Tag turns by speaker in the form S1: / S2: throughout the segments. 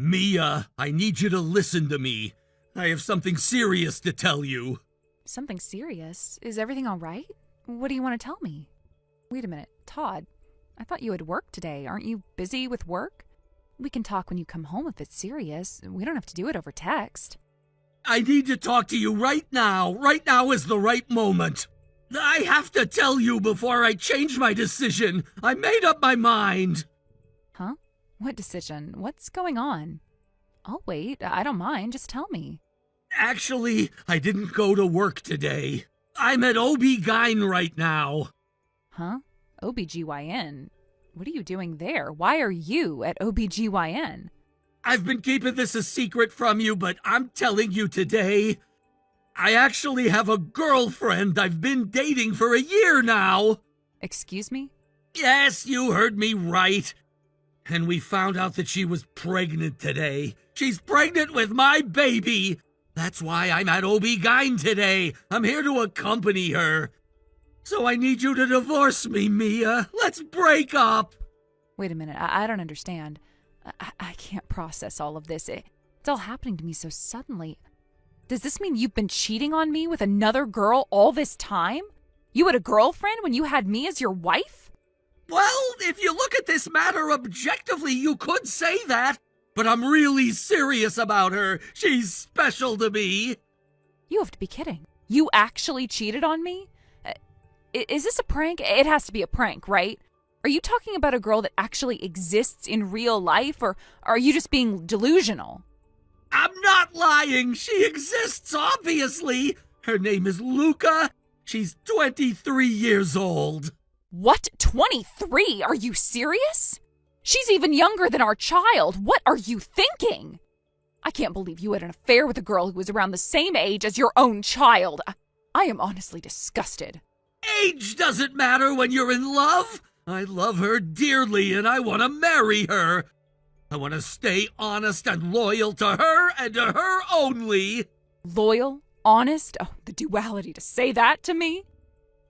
S1: Mia, I need you to listen to me. I have something serious to tell you.
S2: Something serious? Is everything all right? What do you want to tell me? Wait a minute, Todd. I thought you had work today. Aren't you busy with work? We can talk when you come home if it's serious. We don't have to do it over text.
S1: I need to talk to you right now. Right now is the right moment. I have to tell you before I change my decision. I made up my mind.
S2: Huh? What decision? What's going on? I'll wait. I don't mind. Just tell me.
S1: Actually, I didn't go to work today. I'm at OB-GYN right now.
S2: Huh? OBGYN? What are you doing there? Why are you at OBGYN?
S1: I've been keeping this a secret from you, but I'm telling you today. I actually have a girlfriend I've been dating for a year now.
S2: Excuse me?
S1: Yes, you heard me right. And we found out that she was pregnant today. She's pregnant with my baby. That's why I'm at OB-GYN today. I'm here to accompany her. So I need you to divorce me, Mia. Let's break up.
S2: Wait a minute. I don't understand. I can't process all of this. It's all happening to me so suddenly. Does this mean you've been cheating on me with another girl all this time? You had a girlfriend when you had me as your wife?
S1: Well, if you look at this matter objectively, you could say that. But I'm really serious about her. She's special to me.
S2: You have to be kidding. You actually cheated on me? Is this a prank? It has to be a prank, right? Are you talking about a girl that actually exists in real life, or are you just being delusional?
S1: I'm not lying. She exists, obviously. Her name is Luca. She's 23 years old.
S2: What? 23? Are you serious? She's even younger than our child. What are you thinking? I can't believe you had an affair with a girl who was around the same age as your own child. I am honestly disgusted.
S1: Age doesn't matter when you're in love. I love her dearly and I want to marry her. I want to stay honest and loyal to her and to her only.
S2: Loyal? Honest? Oh, the duality to say that to me?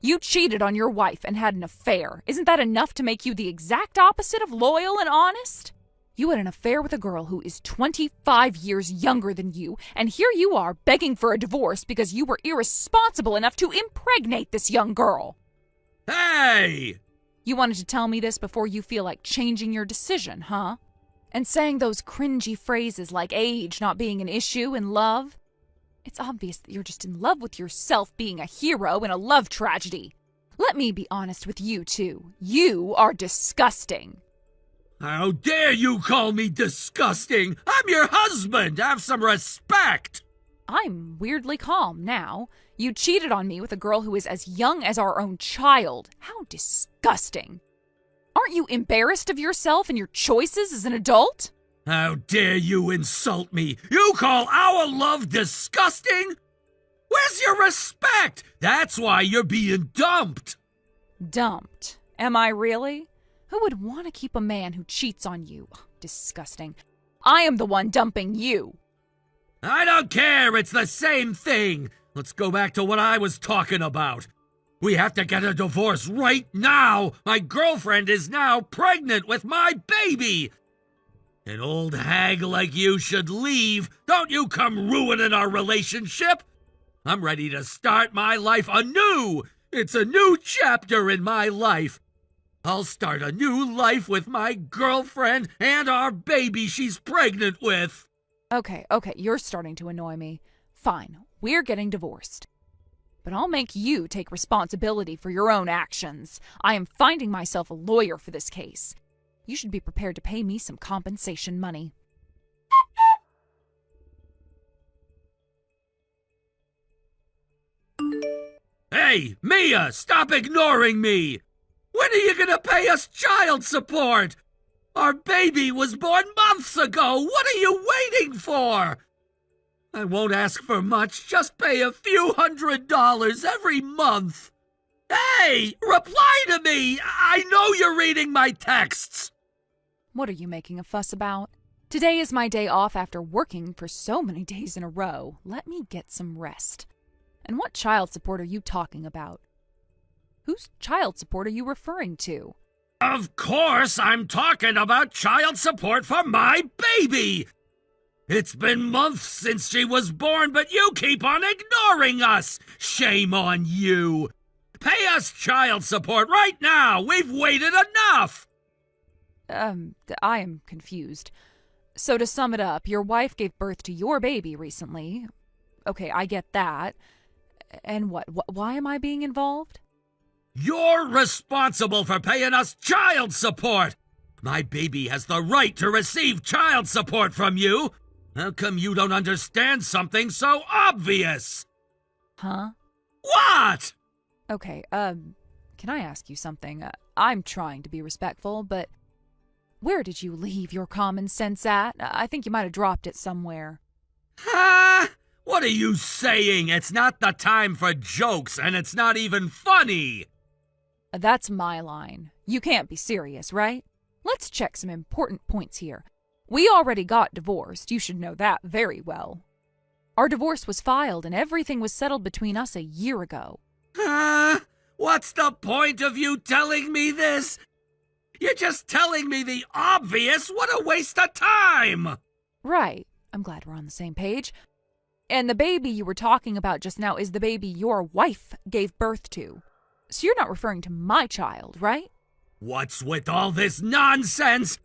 S2: You cheated on your wife and had an affair. Isn't that enough to make you the exact opposite of loyal and honest? You had an affair with a girl who is 25 years younger than you, and here you are begging for a divorce because you were irresponsible enough to impregnate this young girl.
S1: Hey!
S2: You wanted to tell me this before you feel like changing your decision, huh? And saying those cringy phrases like age not being an issue in love? It's obvious that you're just in love with yourself being a hero in a love tragedy. Let me be honest with you, too. You are disgusting.
S1: How dare you call me disgusting? I'm your husband! Have some respect!
S2: I'm weirdly calm now. You cheated on me with a girl who is as young as our own child. How disgusting. Aren't you embarrassed of yourself and your choices as an adult?
S1: How dare you insult me? You call our love disgusting? Where's your respect? That's why you're being dumped.
S2: Dumped? Am I really? Who would want to keep a man who cheats on you? Disgusting. I am the one dumping you.
S1: I don't care. It's the same thing. Let's go back to what I was talking about. We have to get a divorce right now. My girlfriend is now pregnant with my baby. An old hag like you should leave. Don't you come ruining our relationship. I'm ready to start my life anew. It's a new chapter in my life. I'll start a new life with my girlfriend and our baby she's pregnant with.
S2: Okay, you're starting to annoy me. Fine, we're getting divorced. But I'll make you take responsibility for your own actions. I am finding myself a lawyer for this case. You should be prepared to pay me some compensation money.
S1: Hey, Mia, stop ignoring me! When are you gonna pay us child support? Our baby was born months ago! What are you waiting for? I won't ask for much, just pay a few $100s every month. Hey, reply to me! I know you're reading my texts!
S2: What are you making a fuss about? Today is my day off after working for so many days in a row. Let me get some rest. And what child support are you talking about? Whose child support are you referring to?
S1: Of course I'm talking about child support for my baby! It's been months since she was born, but you keep on ignoring us! Shame on you! Pay us child support right now! We've waited enough!
S2: I am confused. So to sum it up, your wife gave birth to your baby recently. Okay, I get that. And what? Why am I being involved?
S1: You're responsible for paying us child support! My baby has the right to receive child support from you! How come you don't understand something so obvious?
S2: Huh?
S1: What?
S2: Okay, can I ask you something? I'm trying to be respectful, but where did you leave your common sense at? I think you might have dropped it somewhere.
S1: Huh? What are you saying? It's not the time for jokes, and it's not even funny!
S2: That's my line. You can't be serious, right? Let's check some important points here. We already got divorced. You should know that very well. Our divorce was filed and everything was settled between us a year ago.
S1: Huh? What's the point of you telling me this? You're just telling me the obvious. What a waste of time!
S2: Right. I'm glad we're on the same page. And the baby you were talking about just now is the baby your wife gave birth to. So you're not referring to my child, right?
S1: What's with all this nonsense?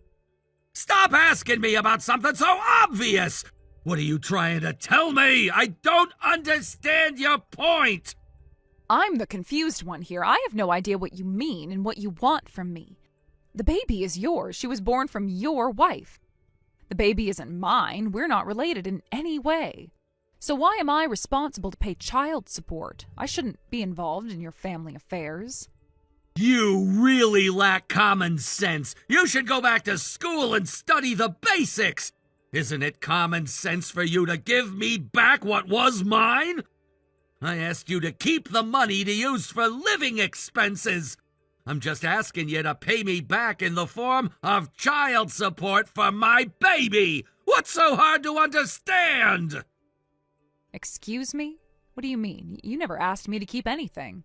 S1: Stop asking me about something so obvious! What are you trying to tell me? I don't understand your point!
S2: I'm the confused one here. I have no idea what you mean and what you want from me. The baby is yours. She was born from your wife. The baby isn't mine. We're not related in any way. So why am I responsible to pay child support? I shouldn't be involved in your family affairs.
S1: You really lack common sense. You should go back to school and study the basics. Isn't it common sense for you to give me back what was mine? I asked you to keep the money to use for living expenses. I'm just asking you to pay me back in the form of child support for my baby. What's so hard to understand?
S2: Excuse me? What do you mean? You never asked me to keep anything.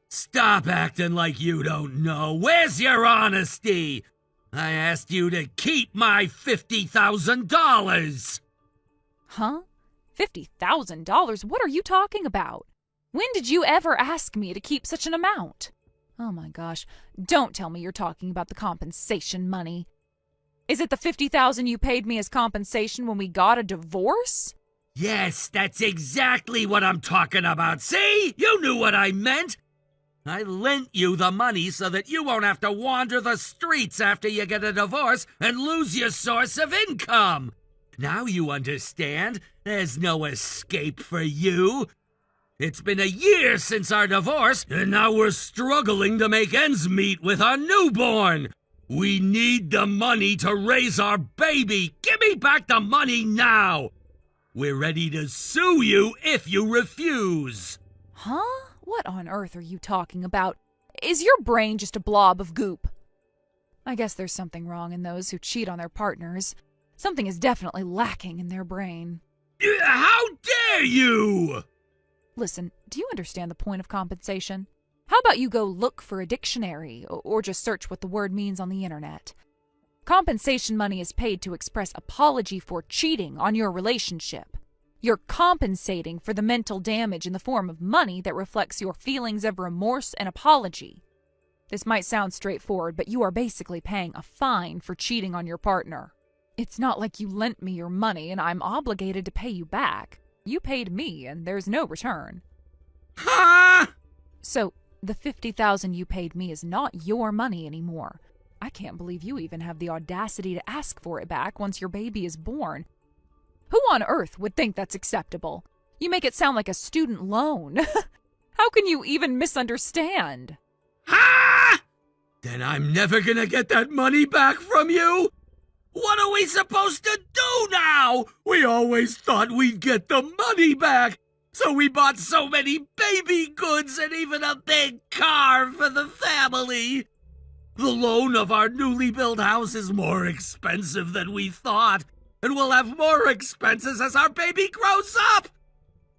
S1: Stop acting like you don't know. Where's your honesty? I asked you to keep my $50,000.
S2: Huh? $50,000? What are you talking about? When did you ever ask me to keep such an amount? Oh my gosh. Don't tell me you're talking about the compensation money. Is it the $50,000 you paid me as compensation when we got a divorce?
S1: Yes, that's exactly what I'm talking about. See? You knew what I meant. I lent you the money so that you won't have to wander the streets after you get a divorce and lose your source of income. Now you understand. There's no escape for you. It's been a year since our divorce, and now we're struggling to make ends meet with our newborn. We need the money to raise our baby. Give me back the money now. We're ready to sue you if you refuse.
S2: Huh? What on earth are you talking about? Is your brain just a blob of goop? I guess there's something wrong in those who cheat on their partners. Something is definitely lacking in their brain.
S1: How dare you!
S2: Listen, do you understand the point of compensation? How about you go look for a dictionary or just search what the word means on the internet? Compensation money is paid to express apology for cheating on your relationship. You're compensating for the mental damage in the form of money that reflects your feelings of remorse and apology. This might sound straightforward, but you are basically paying a fine for cheating on your partner. It's not like you lent me your money and I'm obligated to pay you back. You paid me and there's no return.
S1: Huh?
S2: So, the $50,000 you paid me is not your money anymore. I can't believe you even have the audacity to ask for it back once your baby is born. Who on earth would think that's acceptable? You make it sound like a student loan. How can you even misunderstand?
S1: Ha! Then I'm never gonna get that money back from you? What are we supposed to do now? We always thought we'd get the money back, so we bought so many baby goods and even a big car for the family. The loan of our newly built house is more expensive than we thought, and we'll have more expenses as our baby grows up.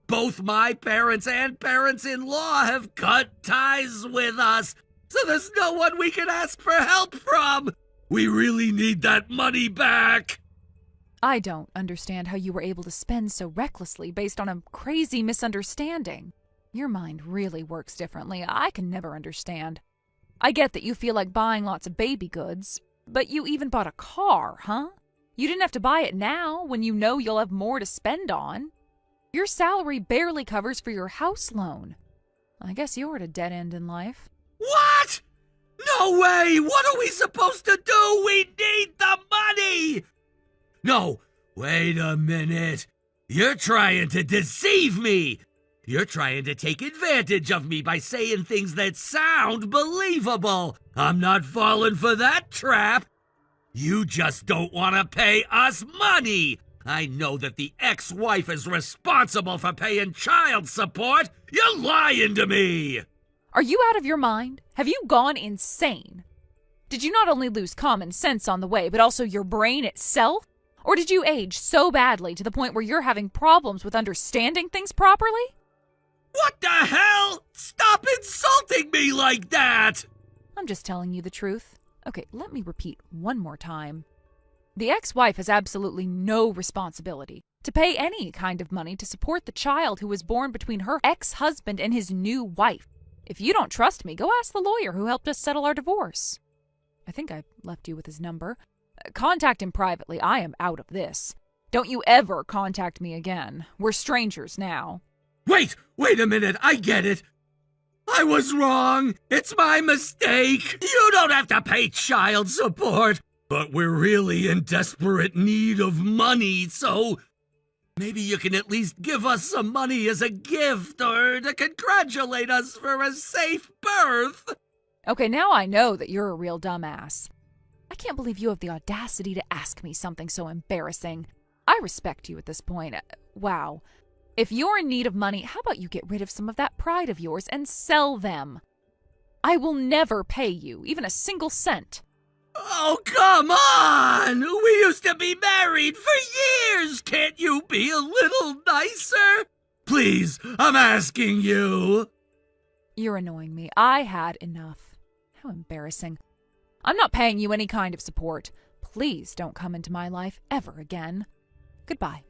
S1: Both my parents and parents-in-law have cut ties with us, so there's no one we can ask for help from. We really need that money back.
S2: I don't understand how you were able to spend so recklessly based on a crazy misunderstanding. Your mind really works differently. I can never understand. I get that you feel like buying lots of baby goods, but you even bought a car, huh? You didn't have to buy it now when you know you'll have more to spend on. Your salary barely covers for your house loan. I guess you're at a dead end in life.
S1: What? No way! What are we supposed to do? We need the money! No, wait a minute. You're trying to deceive me! You're trying to take advantage of me by saying things that sound believable. I'm not falling for that trap. You just don't want to pay us money. I know that the ex-wife is responsible for paying child support. You're lying to me.
S2: Are you out of your mind? Have you gone insane? Did you not only lose common sense on the way, but also your brain itself? Or did you age so badly to the point where you're having problems with understanding things properly?
S1: What the hell? Stop insulting me like that!
S2: I'm just telling you the truth. Okay, let me repeat one more time. The ex-wife has absolutely no responsibility to pay any kind of money to support the child who was born between her ex-husband and his new wife. If you don't trust me, go ask the lawyer who helped us settle our divorce. I think I left you with his number. Contact him privately. I am out of this. Don't you ever contact me again. We're strangers now.
S1: Wait a minute, I get it. I was wrong. It's my mistake. You don't have to pay child support. But we're really in desperate need of money, so maybe you can at least give us some money as a gift or to congratulate us for a safe birth.
S2: Okay, now I know that you're a real dumbass. I can't believe you have the audacity to ask me something so embarrassing. I respect you at this point. Wow. If you're in need of money, how about you get rid of some of that pride of yours and sell them? I will never pay you, even a single cent.
S1: Oh, come on! We used to be married for years! Can't you be a little nicer? Please, I'm asking you.
S2: You're annoying me. I had enough. How embarrassing. I'm not paying you any kind of support. Please don't come into my life ever again. Goodbye.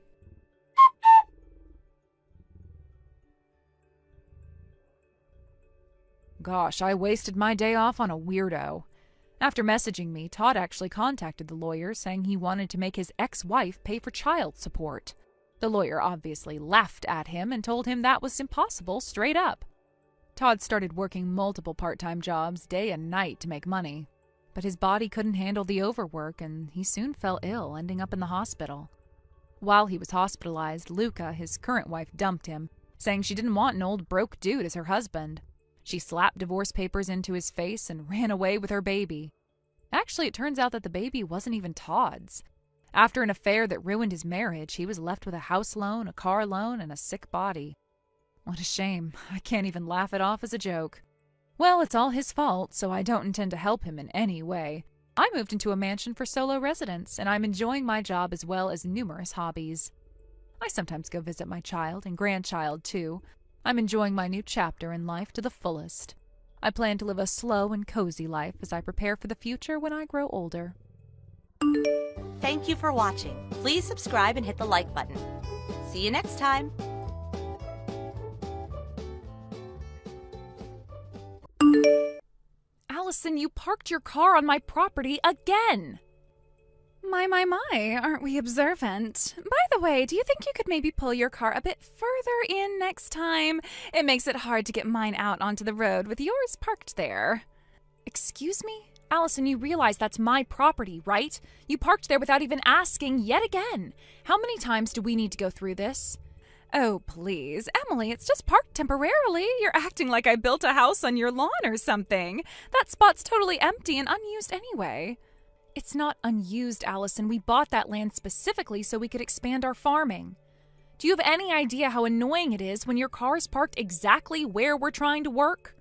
S2: Gosh, I wasted my day off on a weirdo. After messaging me, Todd actually contacted the lawyer saying he wanted to make his ex-wife pay for child support. The lawyer obviously laughed at him and told him that was impossible straight up. Todd started working multiple part-time jobs day and night to make money. But his body couldn't handle the overwork and he soon fell ill, ending up in the hospital. While he was hospitalized, Luca, his current wife, dumped him, saying she didn't want an old broke dude as her husband. She slapped divorce papers into his face and ran away with her baby. Actually, it turns out that the baby wasn't even Todd's. After an affair that ruined his marriage, he was left with a house loan, a car loan, and a sick body. What a shame. I can't even laugh it off as a joke. Well, it's all his fault, so I don't intend to help him in any way. I moved into a mansion for solo residents, and I'm enjoying my job as well as numerous hobbies. I sometimes go visit my child and grandchild, too. I'm enjoying my new chapter in life to the fullest. I plan to live a slow and cozy life as I prepare for the future when I grow older.
S3: Thank you for watching. Please subscribe and hit the like button. See you next time.
S2: Allison, you parked your car on my property again!
S4: My, aren't we observant? By the way, do you think you could maybe pull your car a bit further in next time? It makes it hard to get mine out onto the road with yours parked there.
S2: Excuse me? Allison, you realize that's my property, right? You parked there without even asking yet again. How many times do we need to go through this?
S4: Oh, please. Emily, it's just parked temporarily. You're acting like I built a house on your lawn or something. That spot's totally empty and unused anyway.
S2: It's not unused, Allison. We bought that land specifically so we could expand our farming. Do you have any idea how annoying it is when your car is parked exactly where we're trying to work?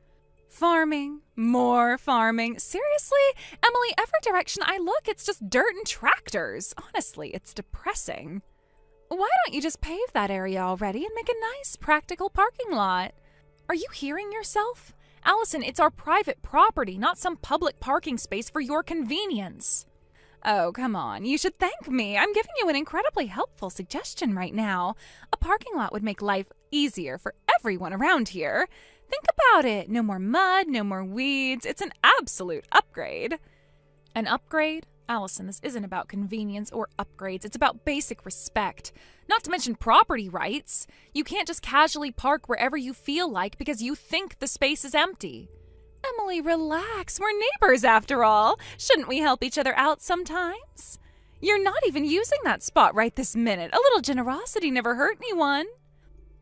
S4: Farming. More farming. Seriously? Emily, every direction I look, it's just dirt and tractors. Honestly, it's depressing. Why don't you just pave that area already and make a nice, practical parking lot?
S2: Are you hearing yourself? Allison, it's our private property, not some public parking space for your convenience.
S4: Oh, come on. You should thank me. I'm giving you an incredibly helpful suggestion right now. A parking lot would make life easier for everyone around here. Think about it. No more mud, no more weeds. It's an absolute upgrade.
S2: An upgrade? Allison, this isn't about convenience or upgrades. It's about basic respect. Not to mention property rights. You can't just casually park wherever you feel like because you think the space is empty.
S4: Emily, relax. We're neighbors after all. Shouldn't we help each other out sometimes? You're not even using that spot right this minute. A little generosity never hurt anyone.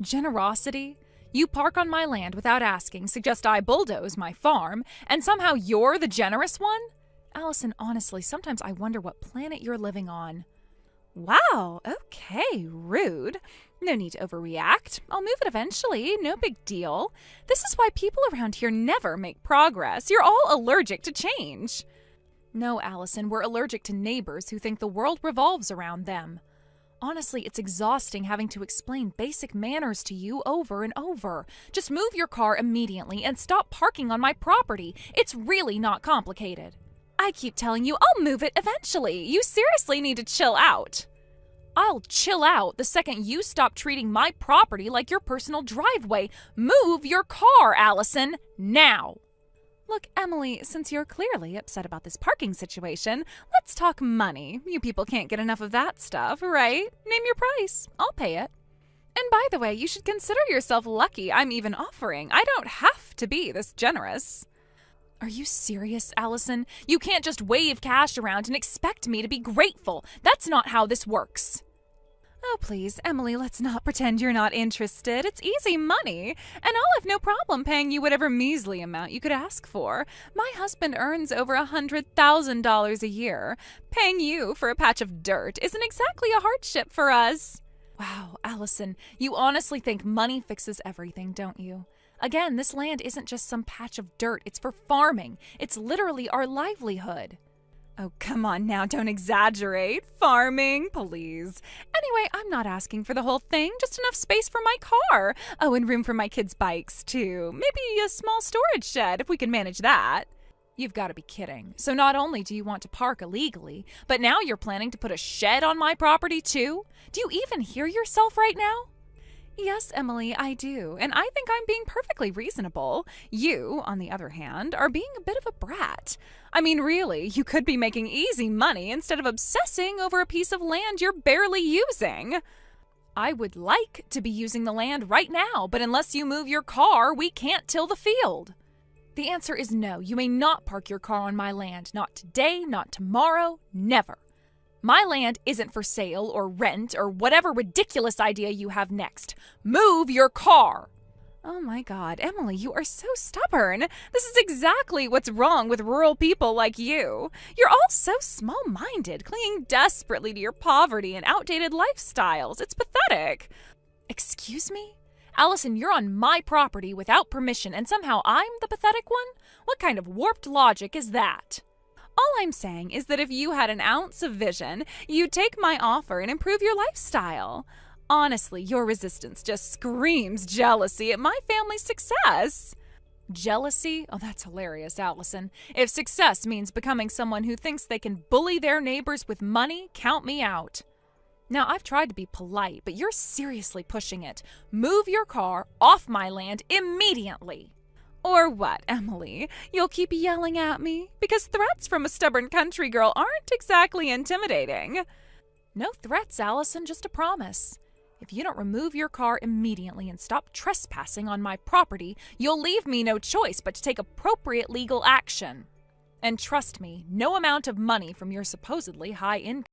S2: Generosity? You park on my land without asking, suggest I bulldoze my farm, and somehow you're the generous one? Allison, honestly, sometimes I wonder what planet you're living on.
S4: Wow, okay, rude. No need to overreact. I'll move it eventually, no big deal. This is why people around here never make progress. You're all allergic to change.
S2: No, Allison, we're allergic to neighbors who think the world revolves around them. Honestly, it's exhausting having to explain basic manners to you over and over. Just move your car immediately and stop parking on my property. It's really not complicated.
S4: I keep telling you I'll move it eventually. You seriously need to chill out.
S2: I'll chill out the second you stop treating my property like your personal driveway. Move your car, Allison, now.
S4: Look, Emily, since you're clearly upset about this parking situation, let's talk money. You people can't get enough of that stuff, right? Name your price. I'll pay it. And by the way, you should consider yourself lucky I'm even offering. I don't have to be this generous.
S2: Are you serious, Allison? You can't just wave cash around and expect me to be grateful. That's not how this works.
S4: Oh, please, Emily, let's not pretend you're not interested. It's easy money, and I'll have no problem paying you whatever measly amount you could ask for. My husband earns over $100,000 a year. Paying you for a patch of dirt isn't exactly a hardship for us.
S2: Wow, Allison, you honestly think money fixes everything, don't you? Again, this land isn't just some patch of dirt. It's for farming. It's literally our livelihood.
S4: Oh, come on now, don't exaggerate. Farming, please. Anyway, I'm not asking for the whole thing, just enough space for my car. Oh, and room for my kids' bikes, too. Maybe a small storage shed, if we can manage that.
S2: You've got to be kidding. So not only do you want to park illegally, but now you're planning to put a shed on my property, too? Do you even hear yourself right now?
S4: Yes, Emily, I do, and I think I'm being perfectly reasonable. You, on the other hand, are being a bit of a brat. I mean, really, you could be making easy money instead of obsessing over a piece of land you're barely using.
S2: I would like to be using the land right now, but unless you move your car, we can't till the field. The answer is no. You may not park your car on my land. Not today, not tomorrow, never. My land isn't for sale or rent or whatever ridiculous idea you have next. Move your car!
S4: Oh my God, Emily, you are so stubborn. This is exactly what's wrong with rural people like you. You're all so small-minded, clinging desperately to your poverty and outdated lifestyles. It's pathetic.
S2: Excuse me? Allison, you're on my property without permission, and somehow I'm the pathetic one? What kind of warped logic is that?
S4: All I'm saying is that if you had an ounce of vision, you'd take my offer and improve your lifestyle. Honestly, your resistance just screams jealousy at my family's success.
S2: Jealousy? Oh, that's hilarious, Allison. If success means becoming someone who thinks they can bully their neighbors with money, count me out. Now, I've tried to be polite, but you're seriously pushing it. Move your car off my land immediately.
S4: Or what, Emily? You'll keep yelling at me? Because threats from a stubborn country girl aren't exactly intimidating.
S2: No threats, Allison, just a promise. If you don't remove your car immediately and stop trespassing on my property, you'll leave me no choice but to take appropriate legal action. And trust me, no amount of money from your supposedly high income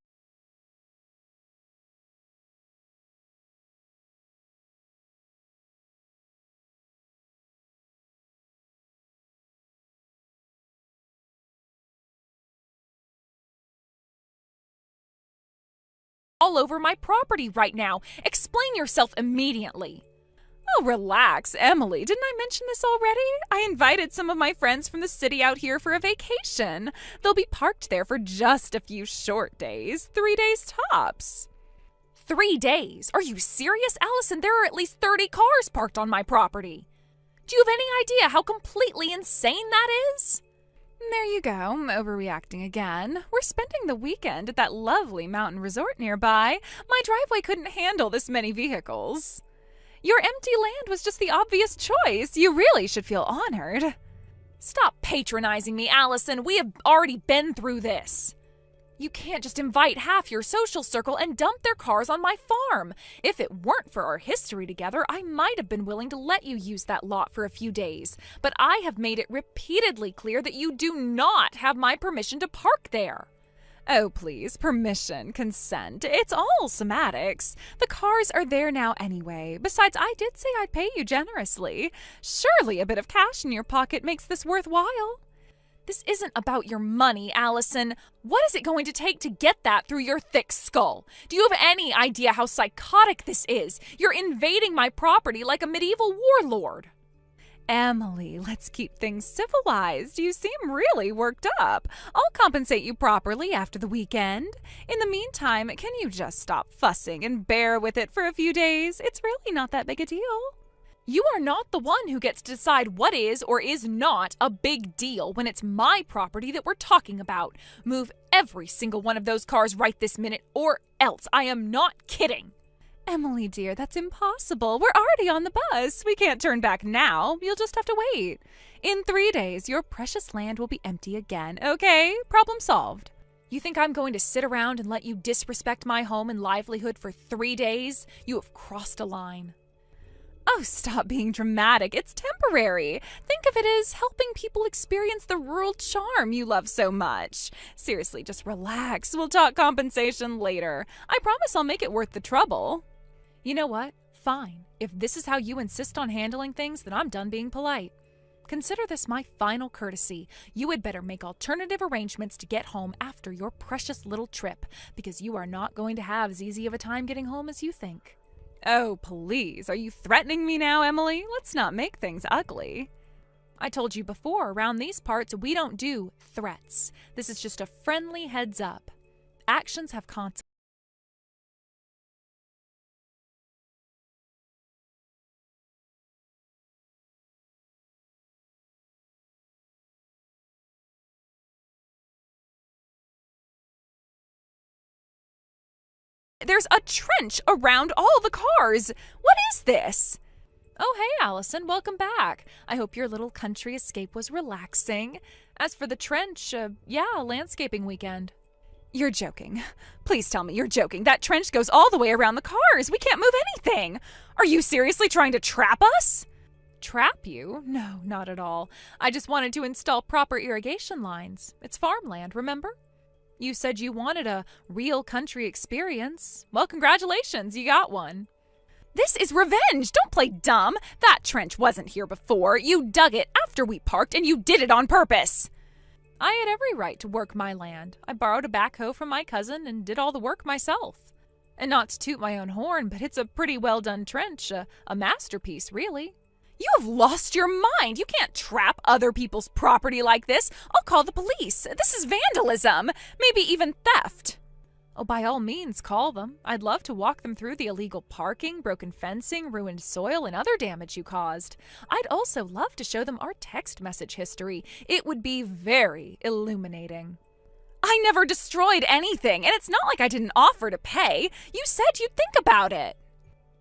S2: all over my property right now. Explain yourself immediately.
S4: Oh, relax, Emily. Didn't I mention this already? I invited some of my friends from the city out here for a vacation. They'll be parked there for just a few short days, 3 days tops.
S2: 3 days? Are you serious, Allison? There are at least 30 cars parked on my property. Do you have any idea how completely insane that is?
S4: There you go, overreacting again. We're spending the weekend at that lovely mountain resort nearby. My driveway couldn't handle this many vehicles. Your empty land was just the obvious choice. You really should feel honored.
S2: Stop patronizing me, Allison. We have already been through this. You can't just invite half your social circle and dump their cars on my farm. If it weren't for our history together, I might have been willing to let you use that lot for a few days. But I have made it repeatedly clear that you do not have my permission to park there.
S4: Oh, please, permission, consent. It's all semantics. The cars are there now anyway. Besides, I did say I'd pay you generously. Surely a bit of cash in your pocket makes this worthwhile.
S2: This isn't about your money, Allison. What is it going to take to get that through your thick skull? Do you have any idea how psychotic this is? You're invading my property like a medieval warlord.
S4: Emily, let's keep things civilized. You seem really worked up. I'll compensate you properly after the weekend. In the meantime, can you just stop fussing and bear with it for a few days? It's really not that big a deal.
S2: You are not the one who gets to decide what is or is not a big deal when it's my property that we're talking about. Move every single one of those cars right this minute, or else. I am not kidding.
S4: Emily, dear, that's impossible. We're already on the bus. We can't turn back now. You'll just have to wait. In 3 days, your precious land will be empty again, okay? Problem solved.
S2: You think I'm going to sit around and let you disrespect my home and livelihood for 3 days? You have crossed a line.
S4: Oh, stop being dramatic. It's temporary. Think of it as helping people experience the rural charm you love so much. Seriously, just relax. We'll talk compensation later. I promise I'll make it worth the trouble.
S2: You know what? Fine. If this is how you insist on handling things, then I'm done being polite. Consider this my final courtesy. You had better make alternative arrangements to get home after your precious little trip, because you are not going to have as easy of a time getting home as you think.
S4: Oh, please. Are you threatening me now, Emily? Let's not make things ugly.
S2: I told you before, around these parts, we don't do threats. This is just a friendly heads up. Actions have consequences.
S4: There's a trench around all the cars. What is this?
S2: Oh, hey, Allison. Welcome back. I hope your little country escape was relaxing. As for the trench, yeah, landscaping weekend.
S4: You're joking. Please tell me you're joking. That trench goes all the way around the cars. We can't move anything. Are you seriously trying to trap us?
S2: Trap you? No, not at all. I just wanted to install proper irrigation lines. It's farmland, remember? You said you wanted a real country experience. Well, congratulations, you got one.
S4: This is revenge. Don't play dumb. That trench wasn't here before. You dug it after we parked, and you did it on purpose.
S2: I had every right to work my land. I borrowed a backhoe from my cousin and did all the work myself. And not to toot my own horn, but it's a pretty well done trench, a masterpiece, really.
S4: You have lost your mind. You can't trap other people's property like this. I'll call the police. This is vandalism, maybe even theft.
S2: Oh, by all means, call them. I'd love to walk them through the illegal parking, broken fencing, ruined soil, and other damage you caused. I'd also love to show them our text message history. It would be very illuminating.
S4: I never destroyed anything, and it's not like I didn't offer to pay. You said you'd think about it.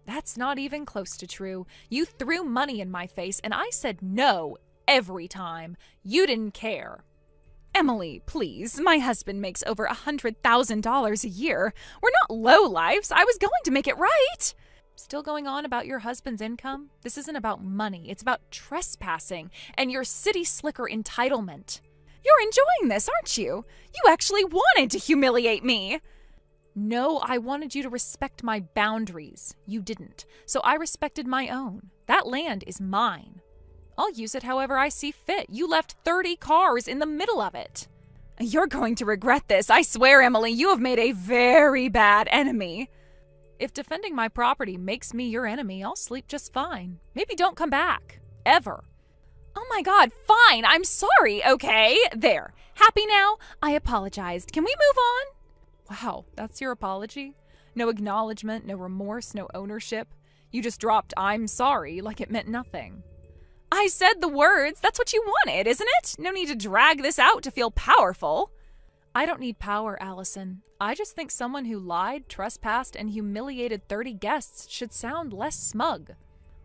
S2: That's not even close to true. You threw money in my face, and I said no every time. You didn't care.
S4: Emily, please. My husband makes over $100,000 a year. We're not lowlifes. I was going to make it right.
S2: Still going on about your husband's income? This isn't about money. It's about trespassing and your city slicker entitlement.
S4: You're enjoying this, aren't you? You actually wanted to humiliate me.
S2: No, I wanted you to respect my boundaries. You didn't. So I respected my own. That land is mine. I'll use it however I see fit. You left 30 cars in the middle of it.
S4: You're going to regret this. I swear, Emily, you have made a very bad enemy.
S2: If defending my property makes me your enemy, I'll sleep just fine. Maybe don't come back. Ever.
S4: Oh my God, fine. I'm sorry, okay? There. Happy now? I apologized. Can we move on?
S2: Wow, that's your apology? No acknowledgement, no remorse, no ownership. You just dropped "I'm sorry" like it meant nothing.
S4: I said the words. That's what you wanted, isn't it? No need to drag this out to feel powerful. I don't need power, Allison. I just think someone who lied, trespassed, and humiliated 30 guests should sound less smug.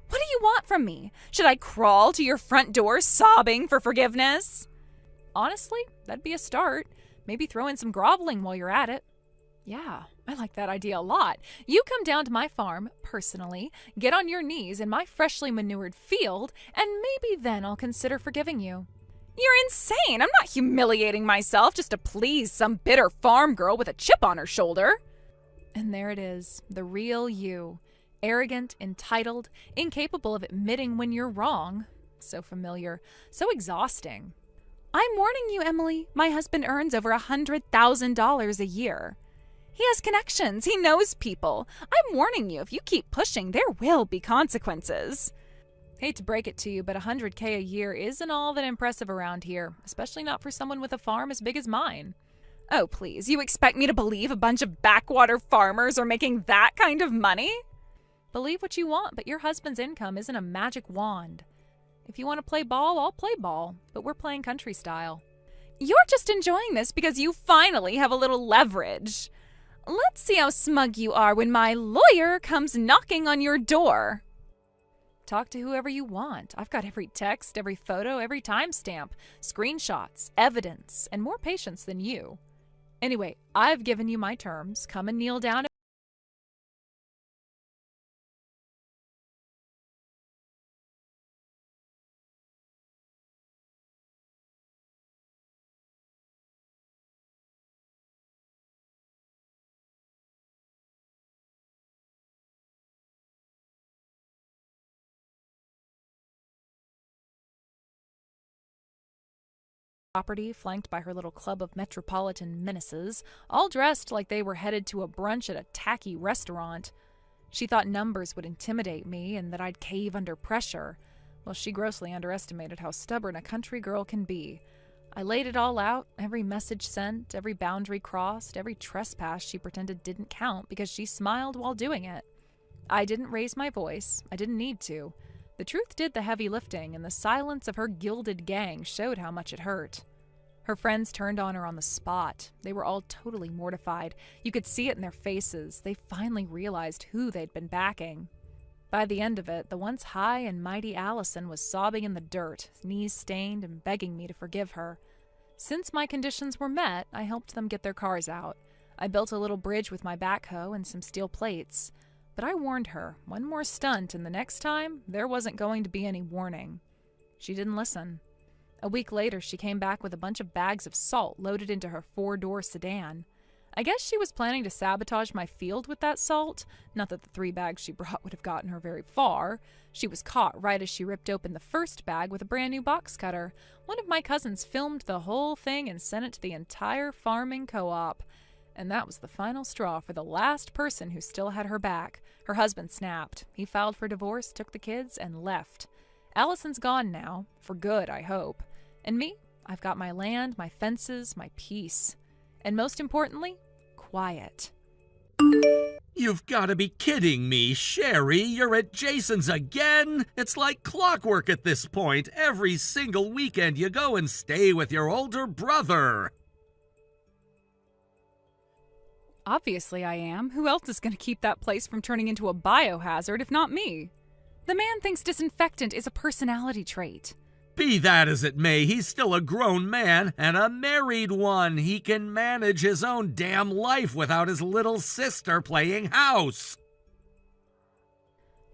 S4: What do you want from me? Should I crawl to your front door sobbing for forgiveness? Honestly, that'd be a start. Maybe throw in some groveling while you're at it. Yeah, I like that idea a lot. You come down to my farm, personally, get on your knees in my freshly manured field, and maybe then I'll consider forgiving you. You're insane! I'm not humiliating myself just to please some bitter farm girl with a chip on her shoulder. And there it is, the real you. Arrogant, entitled, incapable of admitting when you're wrong. So familiar, so exhausting. I'm warning you, Emily. My husband earns over $100,000 a year. He has connections. He knows people. I'm warning you, if you keep pushing, there will be consequences. Hate to break it to you, but $100K a year isn't all that impressive around here, especially not for someone with a farm as big as mine. Oh, please, you expect me to believe a bunch of backwater farmers are making that kind of money? Believe what you want, but your husband's income isn't a magic wand. If you want to play ball, I'll play ball, but we're playing country style. You're just enjoying this because you finally have a little leverage. Let's see how smug you are when my lawyer comes knocking on your door. Talk to whoever you want. I've got every text, every photo, every timestamp, screenshots, evidence, and more patience than you. Anyway, I've given you my terms. Come and kneel down. Property flanked by her little club of metropolitan menaces, all dressed like they were headed to a brunch at a tacky restaurant. She thought numbers would intimidate me and that I'd cave under pressure. Well, she grossly underestimated how stubborn a country girl can be. I laid it all out, every message sent, every boundary crossed, every trespass she pretended didn't count because she smiled while doing it. I didn't raise my voice. I didn't need to. The truth did the heavy lifting, and the silence of her gilded gang showed how much it hurt. Her friends turned on her on the spot. They were all totally mortified. You could see it in their faces. They finally realized who they'd been backing. By the end of it, the once high and mighty Allison was sobbing in the dirt, knees stained and begging me to forgive her. Since my conditions were met, I helped them get their cars out. I built a little bridge with my backhoe and some steel plates. But I warned her, one more stunt and the next time, there wasn't going to be any warning. She didn't listen. A week later, she came back with a bunch of bags of salt loaded into her 4-door sedan. I guess she was planning to sabotage my field with that salt. Not that the 3 bags she brought would have gotten her very far. She was caught right as she ripped open the first bag with a brand new box cutter. One of my cousins filmed the whole thing and sent it to the entire farming co-op. And that was the final straw for the last person who still had her back. Her husband snapped. He filed for divorce, took the kids, and left. Allison's gone now. For good, I hope. And me? I've got my land, my fences, my peace. And most importantly, quiet.
S1: You've got to be kidding me, Sherry. You're at Jason's again? It's like clockwork at this point. Every single weekend you go and stay with your older brother.
S4: Obviously I am. Who else is going to keep that place from turning into a biohazard if not me? The man thinks disinfectant is a personality trait.
S1: Be that as it may, he's still a grown man and a married one. He can manage his own damn life without his little sister playing house.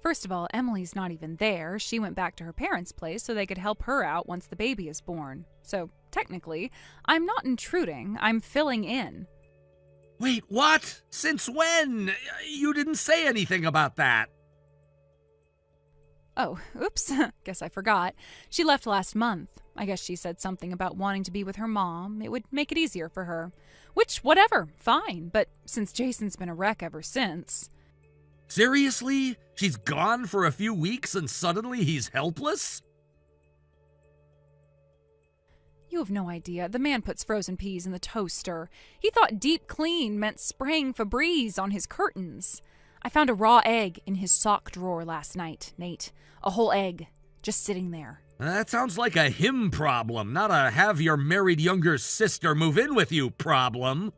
S4: First of all, Emily's not even there. She went back to her parents' place so they could help her out once the baby is born. So, technically, I'm not intruding. I'm filling in.
S1: Wait, what? Since when? You didn't say anything about that.
S4: Oh, oops. Guess I forgot. She left last month. I guess she said something about wanting to be with her mom. It would make it easier for her. Which, whatever, fine. But since Jason's been a wreck ever since...
S1: Seriously? She's gone for a few weeks and suddenly he's helpless?
S4: You have no idea. The man puts frozen peas in the toaster. He thought deep clean meant spraying Febreze on his curtains. I found a raw egg in his sock drawer last night, Nate. A whole egg, just sitting there.
S1: That sounds like a him problem, not a have your married younger sister move in with you problem.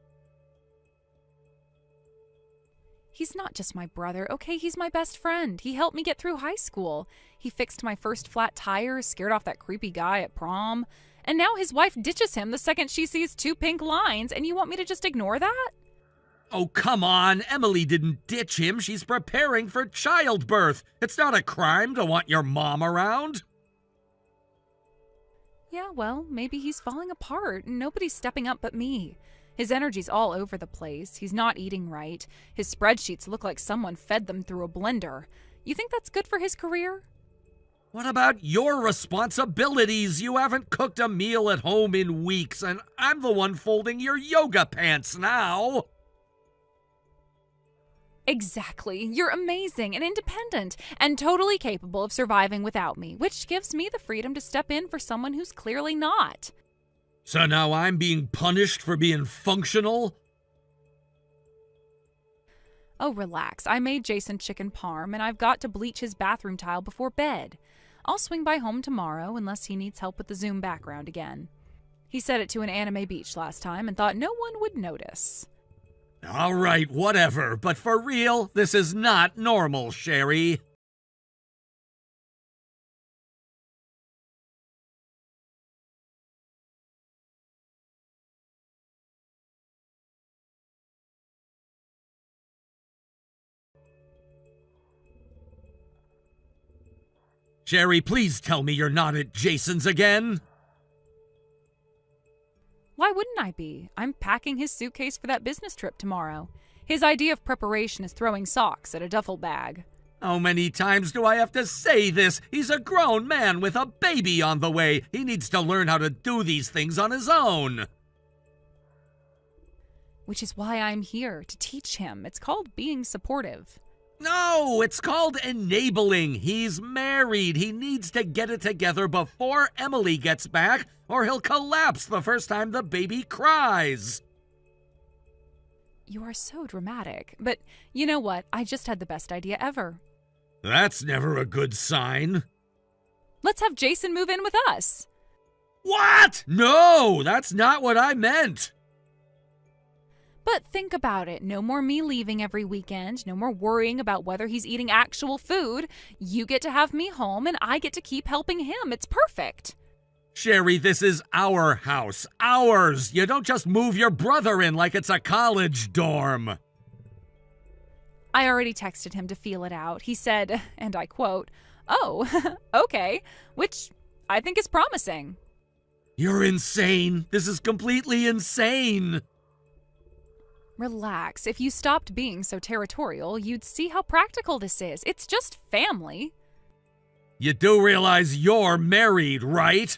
S4: He's not just my brother, okay? He's my best friend. He helped me get through high school. He fixed my first flat tire, scared off that creepy guy at prom. And now his wife ditches him the second she sees 2 pink lines, and you want me to just ignore that?
S1: Oh, come on. Emily didn't ditch him. She's preparing for childbirth. It's not a crime to want your mom around.
S4: Yeah, well, maybe he's falling apart and nobody's stepping up but me. His energy's all over the place. He's not eating right. His spreadsheets look like someone fed them through a blender. You think that's good for his career?
S1: What about your responsibilities? You haven't cooked a meal at home in weeks, and I'm the one folding your yoga pants now.
S4: Exactly. You're amazing and independent and totally capable of surviving without me, which gives me the freedom to step in for someone who's clearly not.
S1: So now I'm being punished for being functional?
S4: Oh, relax. I made Jason chicken parm, and I've got to bleach his bathroom tile before bed. I'll swing by home tomorrow unless he needs help with the Zoom background again. He said it to an anime beach last time and thought no one would notice.
S1: All right, whatever, but for real, this is not normal, Sherry. Sherry, please tell me you're not at Jason's again.
S4: Why wouldn't I be? I'm packing his suitcase for that business trip tomorrow. His idea of preparation is throwing socks at a duffel bag.
S1: How many times do I have to say this? He's a grown man with a baby on the way. He needs to learn how to do these things on his own.
S4: Which is why I'm here, to teach him. It's called being supportive.
S1: No, it's called enabling. He's married. He needs to get it together before Emily gets back, or he'll collapse the first time the baby cries.
S4: You are so dramatic. But you know what? I just had the best idea ever.
S1: That's never a good sign.
S4: Let's have Jason move in with us.
S1: What? No, that's not what I meant.
S4: But think about it. No more me leaving every weekend. No more worrying about whether he's eating actual food. You get to have me home, and I get to keep helping him. It's perfect.
S1: Sherry, this is our house. Ours. You don't just move your brother in like it's a college dorm.
S4: I already texted him to feel it out. He said, and I quote, "Oh, okay," which I think is promising.
S1: You're insane. This is completely insane.
S4: Relax. If you stopped being so territorial, you'd see how practical this is. It's just family.
S1: You do realize you're married, right?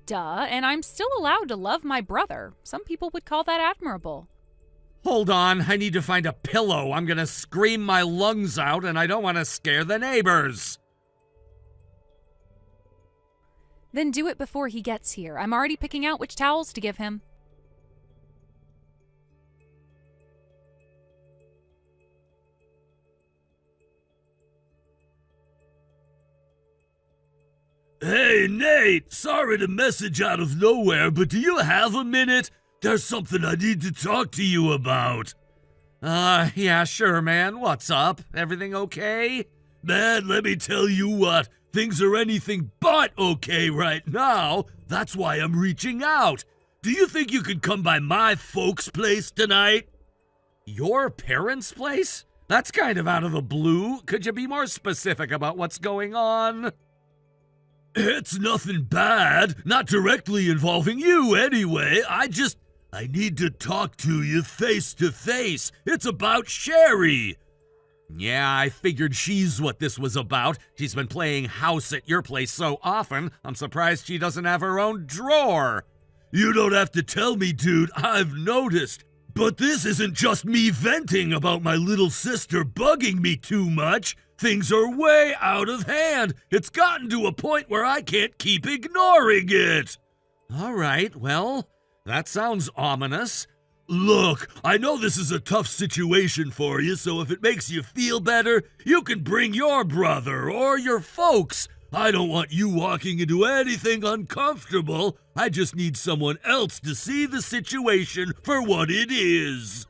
S4: Duh, and I'm still allowed to love my brother. Some people would call that admirable.
S1: Hold on, I need to find a pillow. I'm gonna scream my lungs out, and I don't want to scare the neighbors.
S4: Then do it before he gets here. I'm already picking out which towels to give him.
S1: Hey, Nate! Sorry to message out of nowhere, but do you have a minute? There's something I need to talk to you about. Yeah, sure, man. What's up? Everything okay? Man, let me tell you what. Things are anything but okay right now. That's why I'm reaching out. Do you think you could come by my folks' place tonight? Your parents' place? That's kind of out of the blue. Could you be more specific about what's going on? It's nothing bad, not directly involving you anyway. I need to talk to you face to face. It's about Sherry. Yeah, I figured she's what this was about. She's been playing house at your place so often, I'm surprised she doesn't have her own drawer. You don't have to tell me, dude, I've noticed. But this isn't just me venting about my little sister bugging me too much. Things are way out of hand. It's gotten to a point where I can't keep ignoring it. All right, well, that sounds ominous. Look, I know this is a tough situation for you, so if it makes you feel better, you can bring your brother or your folks. I don't want you walking into anything uncomfortable. I just need someone else to see the situation for what it is.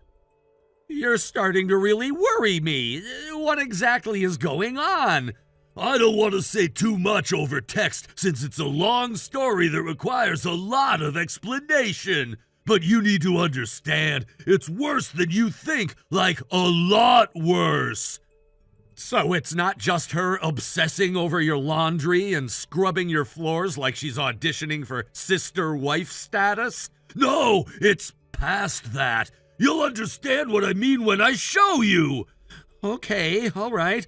S1: You're starting to really worry me. What exactly is going on? I don't want to say too much over text since it's a long story that requires a lot of explanation. But you need to understand, it's worse than you think, like a lot worse. So it's not just her obsessing over your laundry and scrubbing your floors like she's auditioning for sister-wife status? No, it's past that. You'll understand what I mean when I show you. Okay, all right.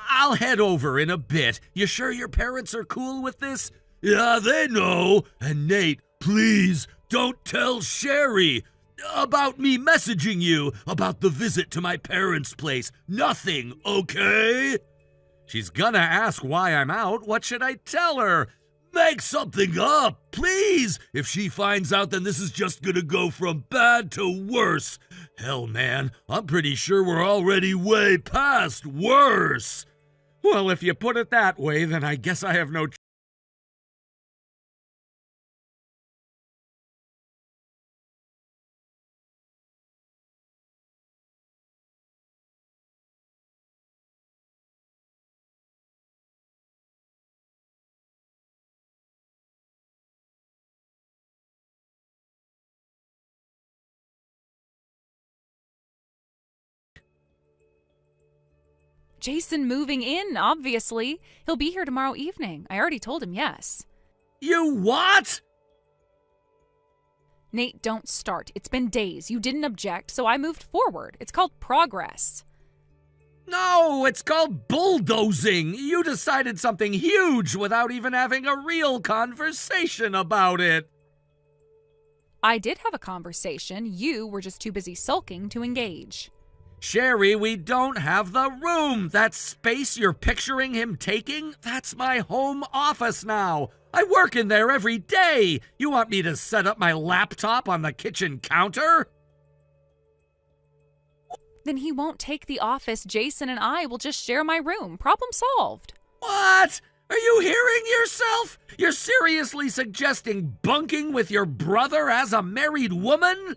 S1: I'll head over in a bit. You sure your parents are cool with this? Yeah, they know. And Nate, please, don't tell Sherry about me messaging you about the visit to my parents' place. Nothing, okay? She's gonna ask why I'm out. What should I tell her? Make something up, please! If she finds out, then this is just gonna go from bad to worse. Hell, man, I'm pretty sure we're already way past worse. Well, if you put it that way, then I guess I have no choice.
S4: Jason moving in, obviously. He'll be here tomorrow evening. I already told him yes.
S1: You what?
S4: Nate, don't start. It's been days. You didn't object, so I moved forward. It's called progress.
S1: No, it's called bulldozing. You decided something huge without even having a real conversation about it.
S4: I did have a conversation. You were just too busy sulking to engage.
S1: Sherry, we don't have the room. That space you're picturing him taking, that's my home office now. I work in there every day. You want me to set up my laptop on the kitchen counter?
S4: Then he won't take the office. Jason and I will just share my room. Problem solved.
S1: What? Are you hearing yourself? You're seriously suggesting bunking with your brother as a married woman?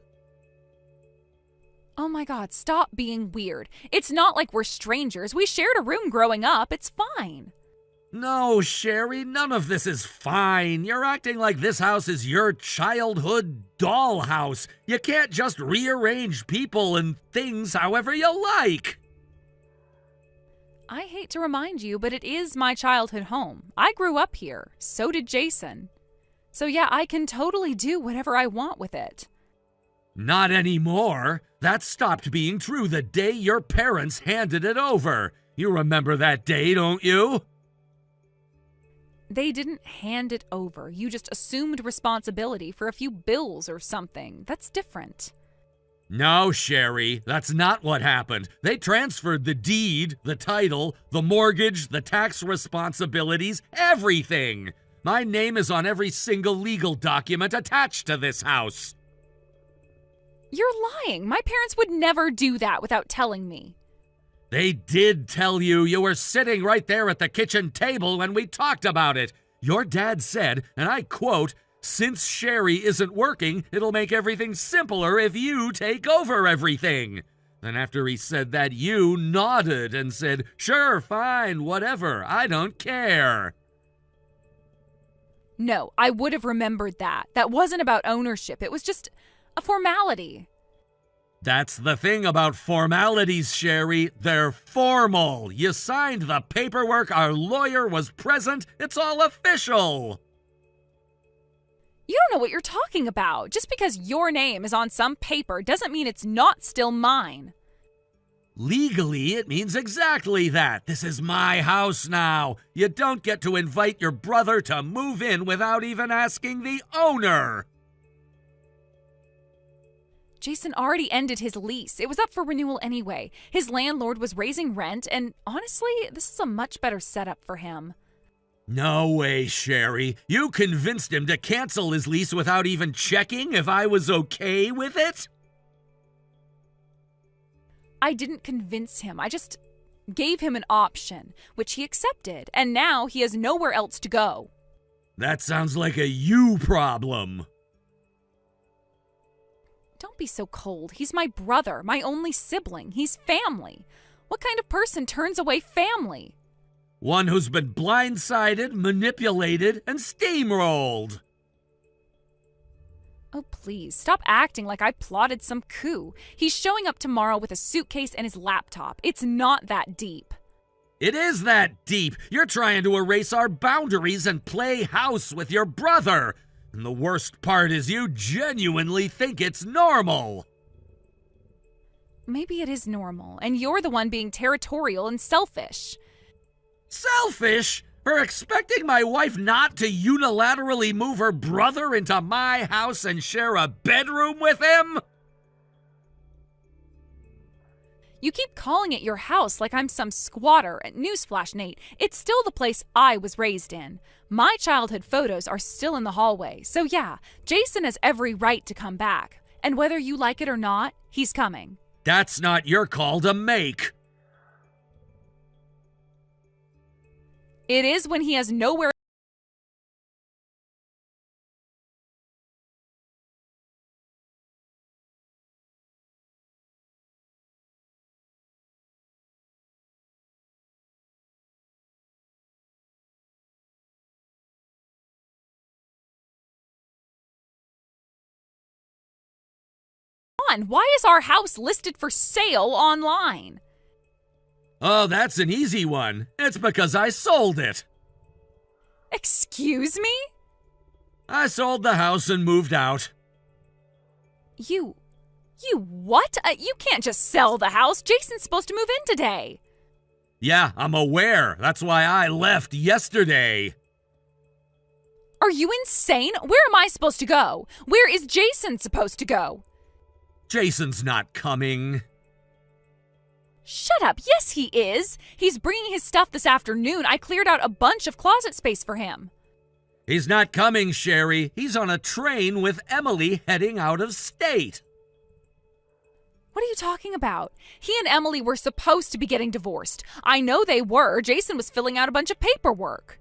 S4: Oh my God, stop being weird. It's not like we're strangers. We shared a room growing up. It's fine.
S1: No, Sherry, none of this is fine. You're acting like this house is your childhood dollhouse. You can't just rearrange people and things however you like.
S4: I hate to remind you, but it is my childhood home. I grew up here. So did Jason. So yeah, I can totally do whatever I want with it.
S1: Not anymore. That stopped being true the day your parents handed it over. You remember that day, don't you?
S4: They didn't hand it over. You just assumed responsibility for a few bills or something. That's different.
S1: No, Sherry, that's not what happened. They transferred the deed, the title, the mortgage, the tax responsibilities, everything. My name is on every single legal document attached to this house.
S4: You're lying. My parents would never do that without telling me.
S1: They did tell you. You were sitting right there at the kitchen table when we talked about it. Your dad said, and I quote, "Since Sherry isn't working, it'll make everything simpler if you take over everything." Then after he said that, you nodded and said, "Sure, fine, whatever, I don't care."
S4: No, I would have remembered that. That wasn't about ownership. It was just a formality.
S1: That's the thing about formalities, Sherry. They're formal. You signed the paperwork, our lawyer was present, it's all official.
S4: You don't know what you're talking about. Just because your name is on some paper doesn't mean it's not still mine.
S1: Legally, it means exactly that. This is my house now. You don't get to invite your brother to move in without even asking the owner.
S4: Jason already ended his lease. It was up for renewal anyway. His landlord was raising rent, and honestly, this is a much better setup for him.
S1: No way, Sherry. You convinced him to cancel his lease without even checking if I was okay with it?
S4: I didn't convince him. I just gave him an option, which he accepted, and now he has nowhere else to go.
S1: That sounds like a you problem.
S4: Don't be so cold. He's my brother, my only sibling. He's family. What kind of person turns away family?
S1: One who's been blindsided, manipulated, and steamrolled.
S4: Oh, please, stop acting like I plotted some coup. He's showing up tomorrow with a suitcase and his laptop. It's not that deep.
S1: It is that deep. You're trying to erase our boundaries and play house with your brother. And the worst part is you genuinely think it's normal.
S4: Maybe it is normal, and you're the one being territorial and selfish.
S1: Selfish? For expecting my wife not to unilaterally move her brother into my house and share a bedroom with him?
S4: You keep calling it your house like I'm some squatter. Newsflash, Nate, it's still the place I was raised in. My childhood photos are still in the hallway. So yeah, Jason has every right to come back. And whether you like it or not, he's coming.
S1: That's not your call to make.
S4: It is when he has nowhere. Why is our house listed for sale online?
S1: Oh, that's an easy one. It's because I sold it.
S4: Excuse me?
S1: I sold the house and moved out.
S4: You what? You can't just sell the house. Jason's supposed to move in today.
S1: Yeah, I'm aware. That's why I left yesterday.
S4: Are you insane? Where am I supposed to go? Where is Jason supposed to go?
S1: Jason's not coming.
S4: Shut up. Yes, he is. He's bringing his stuff this afternoon. I cleared out a bunch of closet space for him.
S1: He's not coming, Sherry. He's on a train with Emily heading out of state.
S4: What are you talking about? He and Emily were supposed to be getting divorced. I know they were. Jason was filling out a bunch of paperwork.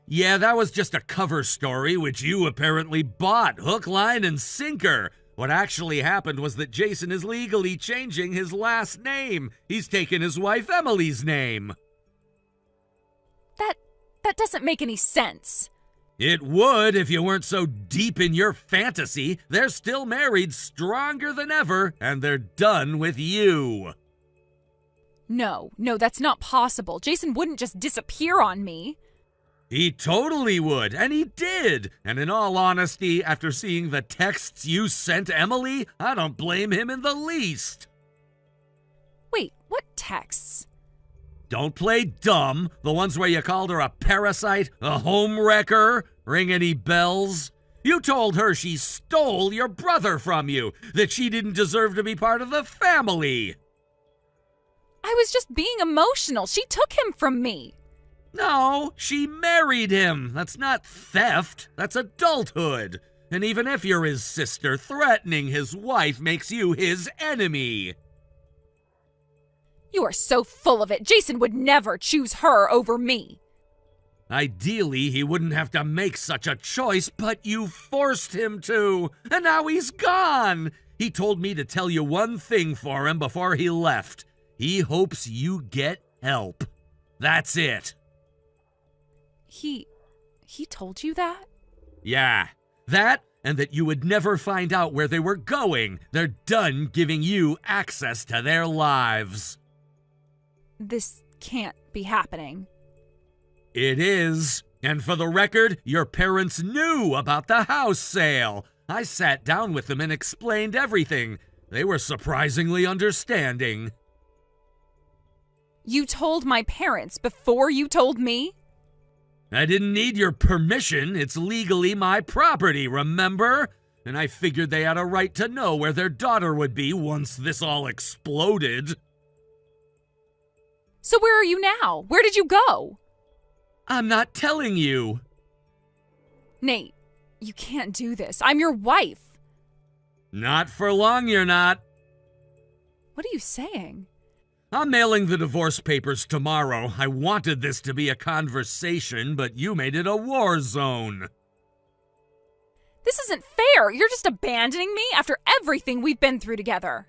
S1: Yeah, that was just a cover story which you apparently bought, hook, line, and sinker. What actually happened was that Jason is legally changing his last name. He's taken his wife Emily's name.
S4: That doesn't make any sense.
S1: It would if you weren't so deep in your fantasy. They're still married, stronger than ever, and they're done with you.
S4: No, that's not possible. Jason wouldn't just disappear on me.
S1: He totally would, and he did. And in all honesty, after seeing the texts you sent Emily, I don't blame him in the least.
S4: Wait, what texts?
S1: Don't play dumb. The ones where you called her a parasite, a home wrecker. Ring any bells? You told her she stole your brother from you, that she didn't deserve to be part of the family.
S4: I was just being emotional. She took him from me.
S1: No, she married him. That's not theft. That's adulthood. And even if you're his sister, threatening his wife makes you his enemy.
S4: You are so full of it. Jason would never choose her over me.
S1: Ideally, he wouldn't have to make such a choice, but you forced him to. And now he's gone. He told me to tell you one thing for him before he left. He hopes you get help. That's it.
S4: He told you that?
S1: Yeah, that and that you would never find out where they were going. They're done giving you access to their lives.
S4: This can't be happening.
S1: It is. And for the record, your parents knew about the house sale. I sat down with them and explained everything. They were surprisingly understanding.
S4: You told my parents before you told me?
S1: I didn't need your permission. It's legally my property, remember? And I figured they had a right to know where their daughter would be once this all exploded.
S4: So where are you now? Where did you go?
S1: I'm not telling you.
S4: Nate, you can't do this. I'm your wife.
S1: Not for long, you're not.
S4: What are you saying?
S1: I'm mailing the divorce papers tomorrow. I wanted this to be a conversation, but you made it a war zone.
S4: This isn't fair. You're just abandoning me after everything we've been through together.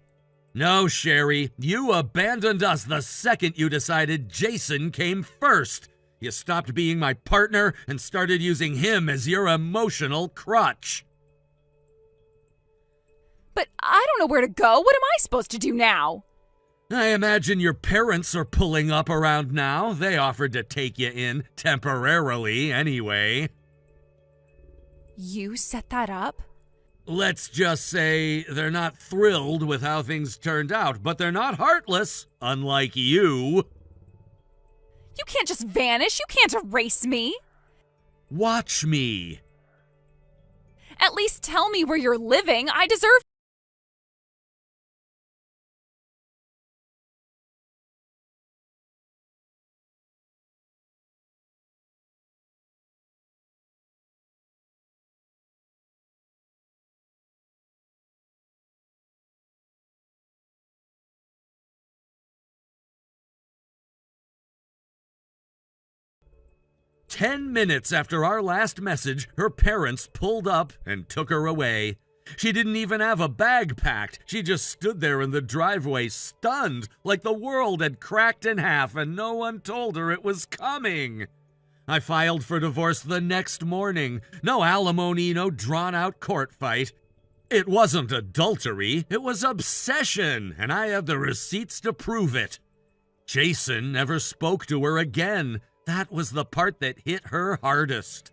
S1: No, Sherry. You abandoned us the second you decided Jason came first. You stopped being my partner and started using him as your emotional crutch.
S4: But I don't know where to go. What am I supposed to do now?
S1: I imagine your parents are pulling up around now. They offered to take you in, temporarily anyway.
S4: You set that up?
S1: Let's just say they're not thrilled with how things turned out, but they're not heartless, unlike you.
S4: You can't just vanish. You can't erase me.
S1: Watch me.
S4: At least tell me where you're living. I deserve.
S1: "10 minutes after our last message, her parents pulled up and took her away. She didn't even have a bag packed. She just stood there in the driveway, stunned, like the world had cracked in half and no one told her it was coming. I filed for divorce the next morning. No alimony, no drawn-out court fight. It wasn't adultery, it was obsession, and I have the receipts to prove it. Jason never spoke to her again. That was the part that hit her hardest.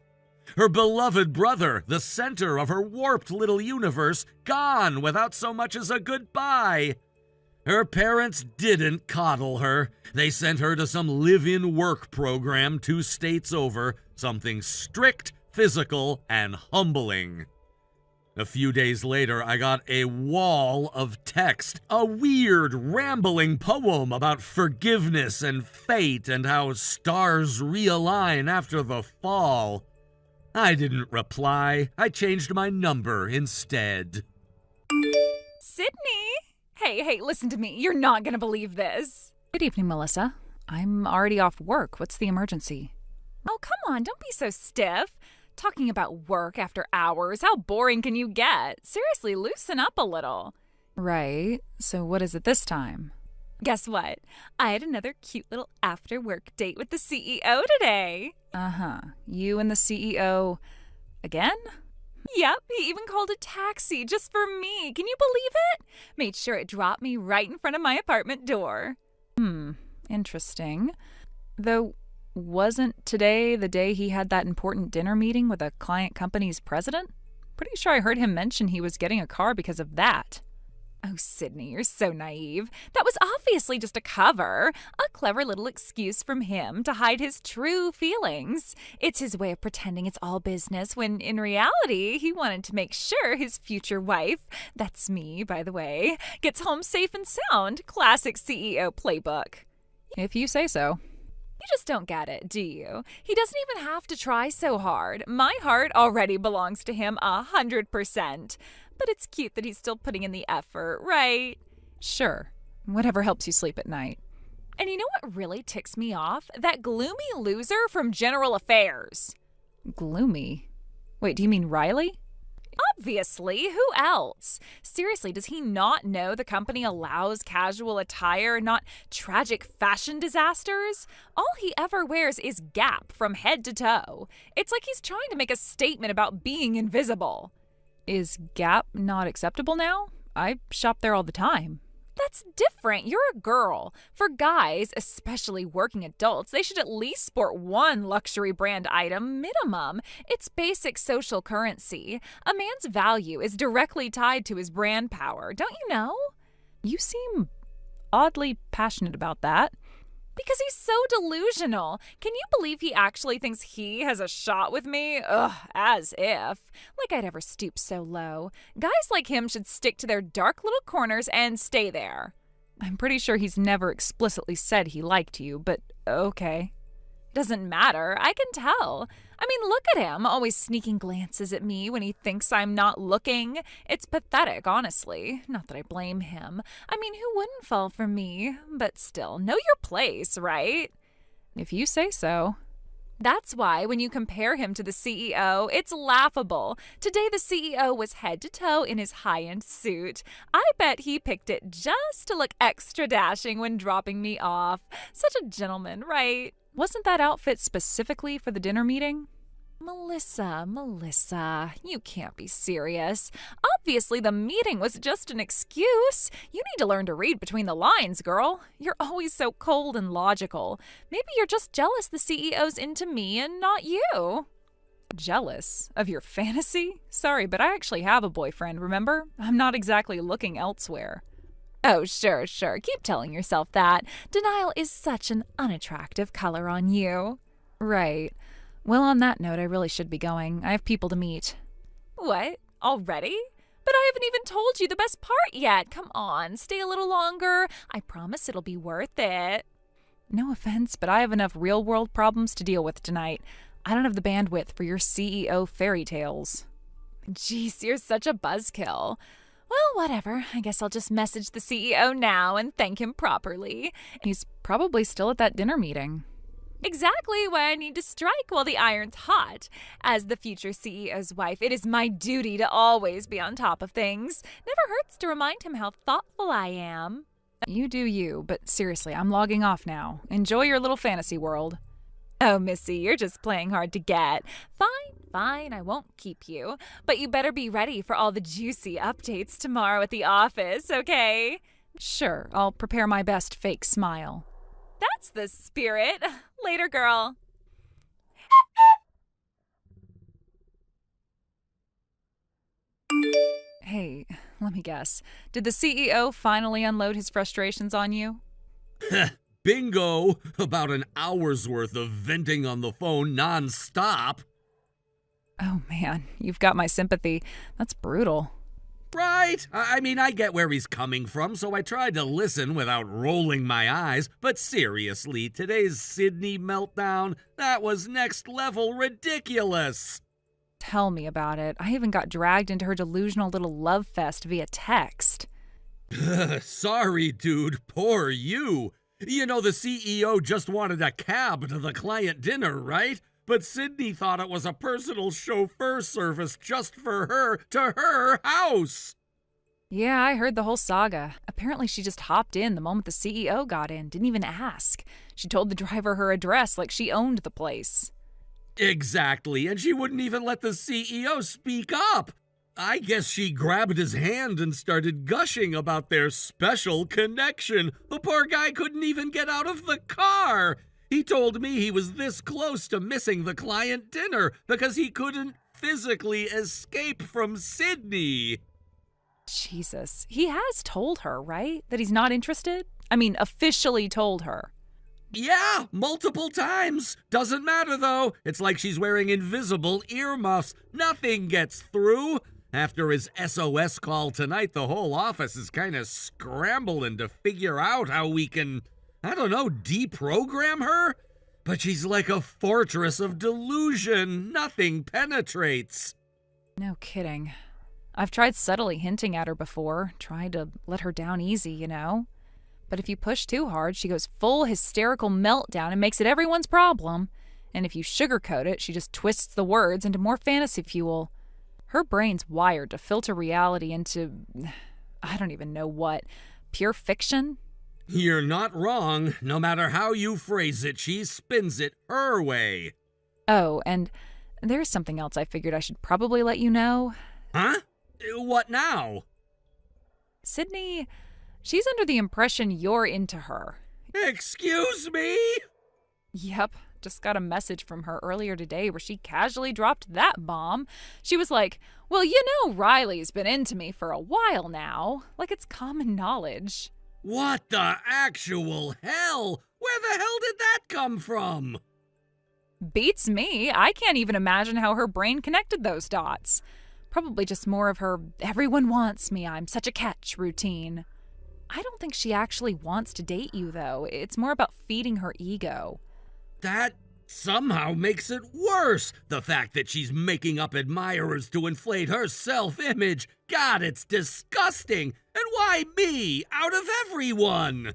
S1: Her beloved brother, the center of her warped little universe, gone without so much as a goodbye. Her parents didn't coddle her. They sent her to some live-in work program 2 states over, something strict, physical, and humbling. A few days later, I got a wall of text, a weird, rambling poem about forgiveness and fate and how stars realign after the fall. I didn't reply. I changed my number instead.
S4: Sydney! Hey, listen to me. You're not gonna believe this.
S2: Good evening, Melissa. I'm already off work. What's the emergency?
S4: Oh, come on. Don't be so stiff. Talking about work after hours. How boring can you get? Seriously, loosen up a little.
S2: Right. So what is it this time?
S4: Guess what? I had another cute little after-work date with the CEO today.
S2: Uh-huh. You and the CEO again?
S4: Yep, he even called a taxi just for me. Can you believe it? Made sure it dropped me right in front of my apartment door.
S2: Interesting. Though, wasn't today the day he had that important dinner meeting with a client company's president? Pretty sure I heard him mention he was getting a car because of that.
S4: Oh, Sydney, you're so naive. That was obviously just a cover. A clever little excuse from him to hide his true feelings. It's his way of pretending it's all business when, in reality, he wanted to make sure his future wife, that's me, by the way, gets home safe and sound. Classic CEO playbook.
S2: If you say so.
S4: You just don't get it, do you? He doesn't even have to try so hard. My heart already belongs to him 100%. But it's cute that he's still putting in the effort, right?
S2: Sure. Whatever helps you sleep at night.
S4: And you know what really ticks me off? That gloomy loser from General Affairs.
S2: Gloomy? Wait, do you mean Riley?
S4: Obviously. Who else? Seriously, does he not know the company allows casual attire, not tragic fashion disasters? All he ever wears is Gap from head to toe. It's like he's trying to make a statement about being invisible.
S2: Is Gap not acceptable now? I shop there all the time.
S4: That's different. You're a girl. For guys, especially working adults, they should at least sport one luxury brand item minimum. It's basic social currency. A man's value is directly tied to his brand power. Don't you know?
S2: You seem oddly passionate about that.
S4: Because he's so delusional. Can you believe he actually thinks he has a shot with me? Ugh, as if. Like I'd ever stoop so low. Guys like him should stick to their dark little corners and stay there.
S2: I'm pretty sure he's never explicitly said he liked you, but okay.
S4: Doesn't matter. I can tell. I mean, look at him, always sneaking glances at me when he thinks I'm not looking. It's pathetic, honestly. Not that I blame him. I mean, who wouldn't fall for me? But still, know your place, right?
S2: If you say so.
S4: That's why when you compare him to the CEO, it's laughable. Today the CEO was head to toe in his high-end suit. I bet he picked it just to look extra dashing when dropping me off. Such a gentleman, right?
S2: Wasn't that outfit specifically for the dinner meeting?
S4: Melissa, you can't be serious. Obviously, the meeting was just an excuse. You need to learn to read between the lines, girl. You're always so cold and logical. Maybe you're just jealous the CEO's into me and not you.
S2: Jealous? Of your fantasy? Sorry, but I actually have a boyfriend, remember? I'm not exactly looking elsewhere.
S4: Oh, sure. Keep telling yourself that. Denial is such an unattractive color on you.
S2: Right. Well, on that note, I really should be going. I have people to meet.
S4: What? Already? But I haven't even told you the best part yet. Come on, stay a little longer. I promise it'll be worth it.
S2: No offense, but I have enough real-world problems to deal with tonight. I don't have the bandwidth for your CEO fairy tales.
S4: Jeez, you're such a buzzkill. Well, whatever. I guess I'll just message the CEO now and thank him properly.
S2: He's probably still at that dinner meeting.
S4: Exactly why I need to strike while the iron's hot. As the future CEO's wife, it is my duty to always be on top of things. Never hurts to remind him how thoughtful I am.
S2: You do you, but seriously, I'm logging off now. Enjoy your little fantasy world.
S4: Oh, Missy, you're just playing hard to get. Fine, I won't keep you. But you better be ready for all the juicy updates tomorrow at the office, okay?
S2: Sure, I'll prepare my best fake smile.
S4: That's the spirit. Later, girl.
S2: Hey, let me guess. Did the CEO finally unload his frustrations on you?
S1: Bingo! About an hour's worth of venting on the phone non-stop.
S2: Oh man, you've got my sympathy. That's brutal.
S1: Right? I mean, I get where he's coming from, so I tried to listen without rolling my eyes. But seriously, today's Sydney meltdown, that was next level ridiculous.
S2: Tell me about it. I even got dragged into her delusional little love fest via text.
S1: Sorry, dude. Poor you. You know, the CEO just wanted a cab to the client dinner, right? But Sydney thought it was a personal chauffeur service just for her to her house.
S2: Yeah, I heard the whole saga. Apparently she just hopped in the moment the CEO got in, didn't even ask. She told the driver her address like she owned the place.
S1: Exactly, and she wouldn't even let the CEO speak up. I guess she grabbed his hand and started gushing about their special connection. The poor guy couldn't even get out of the car. He told me he was this close to missing the client dinner because he couldn't physically escape from Sydney.
S2: Jesus, he has told her, right? That he's not interested? I mean, officially told her.
S1: Yeah, multiple times. Doesn't matter, though. It's like she's wearing invisible earmuffs. Nothing gets through. After his SOS call tonight, the whole office is kind of scrambling to figure out how we can, I don't know, deprogram her? But she's like a fortress of delusion. Nothing penetrates.
S2: No kidding. I've tried subtly hinting at her before, tried to let her down easy, you know? But if you push too hard, she goes full hysterical meltdown and makes it everyone's problem. And if you sugarcoat it, she just twists the words into more fantasy fuel. Her brain's wired to filter reality into, I don't even know what, pure fiction?
S1: You're not wrong. No matter how you phrase it, she spins it her way.
S2: Oh, and there's something else I figured I should probably let you know.
S1: Huh? What now?
S2: Sydney, she's under the impression you're into her.
S1: Excuse me?
S2: Yep. Just got a message from her earlier today where she casually dropped that bomb. She was like, well, you know Riley's been into me for a while now. Like it's common knowledge.
S1: What the actual hell? Where the hell did that come from?
S2: Beats me. I can't even imagine how her brain connected those dots. Probably just more of her everyone wants me, I'm such a catch routine. I don't think she actually wants to date you, though. It's more about feeding her ego.
S1: That somehow makes it worse. The fact that she's making up admirers to inflate her self-image. God, it's disgusting. And why me, out of everyone?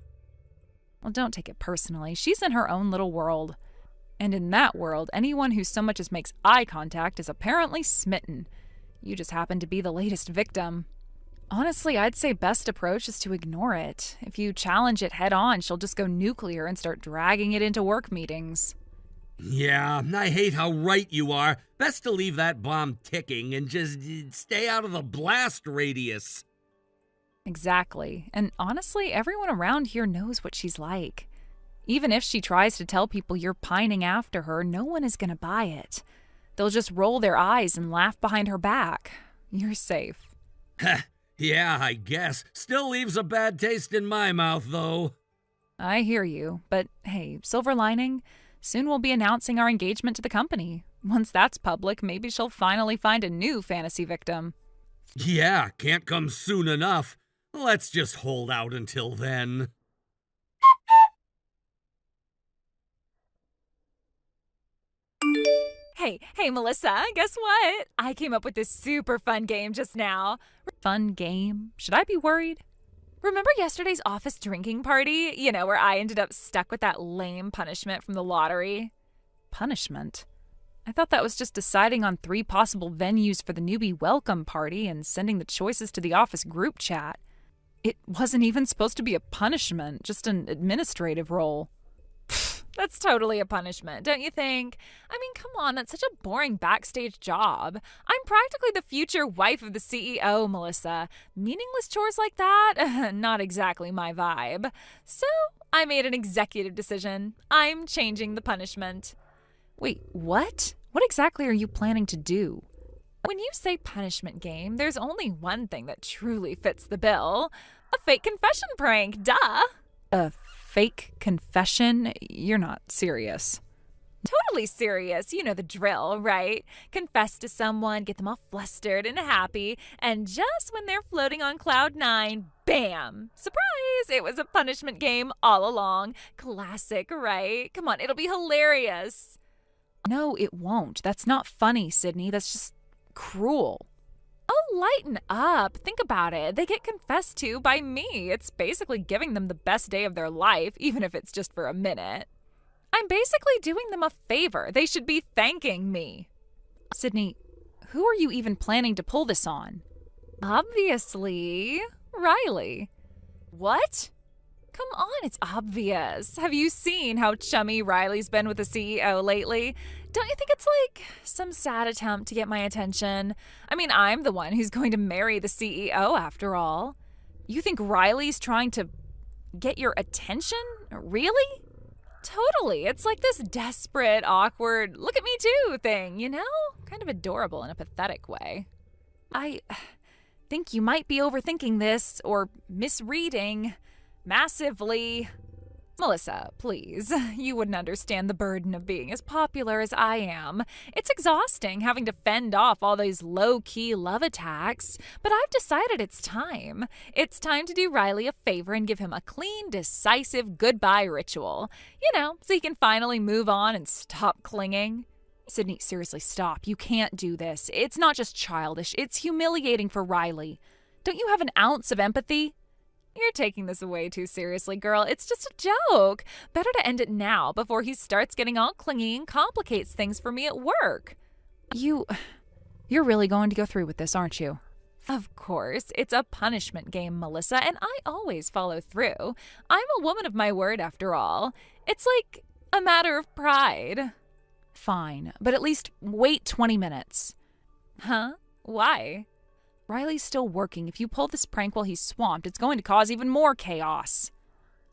S2: Well, don't take it personally. She's in her own little world. And in that world, anyone who so much as makes eye contact is apparently smitten. You just happen to be the latest victim. Honestly, I'd say best approach is to ignore it. If you challenge it head on, she'll just go nuclear and start dragging it into work meetings.
S1: Yeah, I hate how right you are. Best to leave that bomb ticking and just stay out of the blast radius.
S2: Exactly. And honestly, everyone around here knows what she's like. Even if she tries to tell people you're pining after her, no one is going to buy it. They'll just roll their eyes and laugh behind her back. You're safe.
S1: Yeah, I guess. Still leaves a bad taste in my mouth, though.
S2: I hear you. But hey, silver lining, soon we'll be announcing our engagement to the company. Once that's public, maybe she'll finally find a new fantasy victim.
S1: Yeah, can't come soon enough. Let's just hold out until then.
S4: Hey, Melissa, guess what? I came up with this super fun game just now.
S2: Fun game? Should I be worried?
S4: Remember yesterday's office drinking party? You know, where I ended up stuck with that lame punishment from the lottery?
S2: Punishment? I thought that was just deciding on 3 possible venues for the newbie welcome party and sending the choices to the office group chat. It wasn't even supposed to be a punishment, just an administrative role.
S4: That's totally a punishment, don't you think? I mean, come on, that's such a boring backstage job. I'm practically the future wife of the CEO, Melissa. Meaningless chores like that? Not exactly my vibe. So, I made an executive decision. I'm changing the punishment.
S2: Wait, what? What exactly are you planning to do?
S4: When you say punishment game, there's only one thing that truly fits the bill. A fake confession prank, duh!
S2: A fake confession? You're not serious.
S4: Totally serious. You know the drill, right? Confess to someone, get them all flustered and happy, and just when they're floating on cloud 9, bam! Surprise! It was a punishment game all along. Classic, right? Come on, it'll be hilarious.
S2: No, it won't. That's not funny, Sydney. That's just cruel.
S4: Oh, lighten up. Think about it. They get confessed to by me. It's basically giving them the best day of their life, even if it's just for a minute. I'm basically doing them a favor. They should be thanking me.
S2: Sydney, who are you even planning to pull this on?
S4: Obviously, Riley. What? Come on, it's obvious. Have you seen how chummy Riley's been with the CEO lately? Don't you think it's like some sad attempt to get my attention? I mean, I'm the one who's going to marry the CEO after all. You think Riley's trying to get your attention? Really? Totally. It's like this desperate, awkward, look at me too thing, you know? Kind of adorable in a pathetic way.
S2: I think you might be overthinking this or misreading.
S4: Massively. Melissa, please. You wouldn't understand the burden of being as popular as I am. It's exhausting having to fend off all these low-key love attacks. But I've decided it's time. It's time to do Riley a favor and give him a clean, decisive goodbye ritual. You know, so he can finally move on and stop clinging.
S2: Sydney, seriously, stop. You can't do this. It's not just childish. It's humiliating for Riley. Don't you have an ounce of empathy?
S4: You're taking this way too seriously, girl. It's just a joke. Better to end it now before he starts getting all clingy and complicates things for me at work.
S2: You're really going to go through with this, aren't you?
S4: Of course. It's a punishment game, Melissa, and I always follow through. I'm a woman of my word, after all. It's like a matter of pride.
S2: Fine, but at least wait 20 minutes.
S4: Huh? Why?
S2: Riley's still working. If you pull this prank while he's swamped, it's going to cause even more chaos.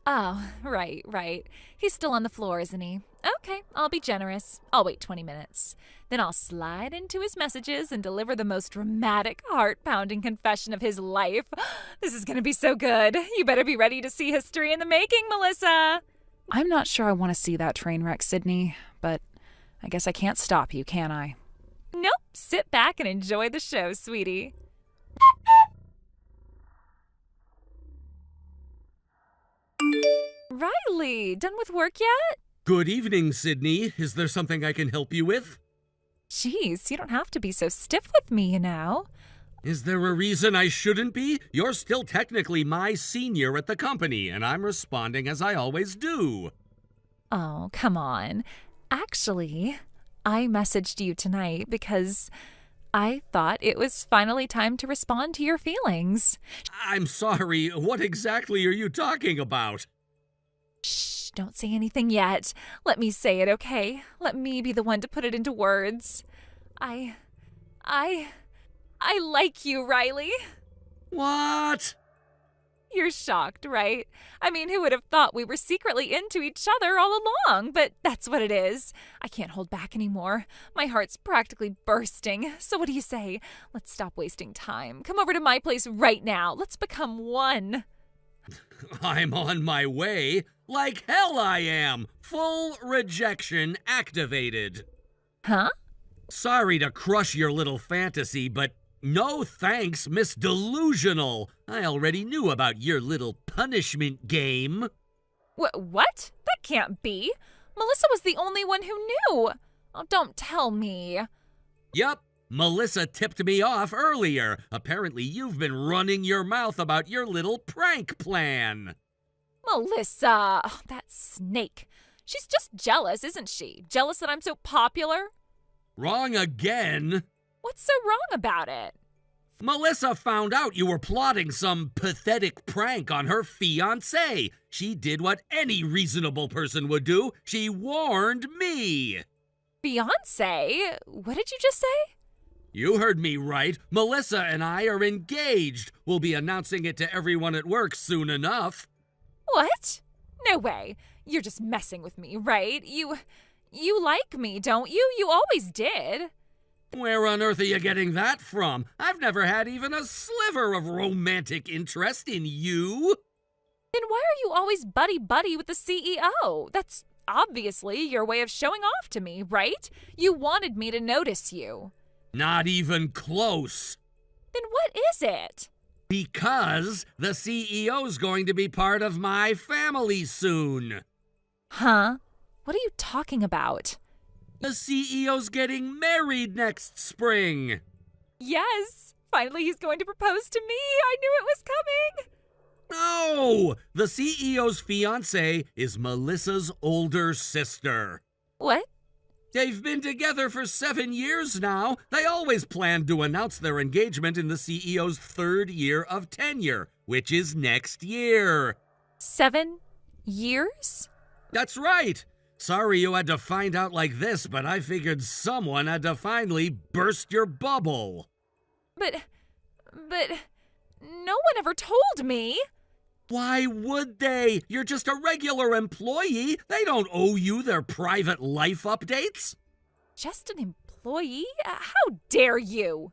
S4: Oh, right. He's still on the floor, isn't he? Okay, I'll be generous. I'll wait 20 minutes. Then I'll slide into his messages and deliver the most dramatic, heart-pounding confession of his life. This is going to be so good. You better be ready to see history in the making, Melissa.
S2: I'm not sure I want to see that train wreck, Sydney, but I guess I can't stop you, can I?
S4: Nope. Sit back and enjoy the show, sweetie. Riley, done with work yet?
S1: Good evening, Sydney. Is there something I can help you with?
S4: Jeez, you don't have to be so stiff with me, you know.
S1: Is there a reason I shouldn't be? You're still technically my senior at the company, and I'm responding as I always do.
S4: Oh, come on. Actually, I messaged you tonight because I thought it was finally time to respond to your feelings.
S1: I'm sorry, what exactly are you talking about?
S4: Shh, don't say anything yet. Let me say it, okay? Let me be the one to put it into words. I like you, Riley.
S1: What?
S4: You're shocked, right? I mean, who would have thought we were secretly into each other all along? But that's what it is. I can't hold back anymore. My heart's practically bursting. So what do you say? Let's stop wasting time. Come over to my place right now. Let's become one.
S1: I'm on my way. Like hell I am. Full rejection activated.
S4: Huh?
S1: Sorry to crush your little fantasy, but no thanks, Miss Delusional. I already knew about your little punishment game.
S4: What? That can't be. Melissa was the only one who knew. Oh, don't tell me.
S1: Yup, Melissa tipped me off earlier. Apparently you've been running your mouth about your little prank plan.
S4: Melissa! Oh, that snake. She's just jealous, isn't she? Jealous that I'm so popular?
S1: Wrong again.
S4: What's so wrong about it?
S1: Melissa found out you were plotting some pathetic prank on her fiancé. She did what any reasonable person would do. She warned me.
S4: Fiancé? What did you just say?
S1: You heard me right. Melissa and I are engaged. We'll be announcing it to everyone at work soon enough.
S4: What? No way. You're just messing with me, right? You like me, don't you? You always did.
S1: Where on earth are you getting that from? I've never had even a sliver of romantic interest in you.
S4: Then why are you always buddy-buddy with the CEO? That's obviously your way of showing off to me, right? You wanted me to notice you.
S1: Not even close.
S4: Then what is it?
S1: Because the CEO's going to be part of my family soon.
S4: Huh? What are you talking about?
S1: The CEO's getting married next spring.
S4: Yes! Finally he's going to propose to me! I knew it was coming!
S1: No! The CEO's fiancée is Melissa's older sister.
S4: What?
S1: They've been together for 7 years now. They always planned to announce their engagement in the CEO's 3rd year of tenure, which is next year.
S4: 7 years?
S1: That's right. Sorry you had to find out like this, but I figured someone had to finally burst your bubble.
S4: But no one ever told me.
S1: Why would they? You're just a regular employee. They don't owe you their private life updates.
S4: Just an employee? How dare you?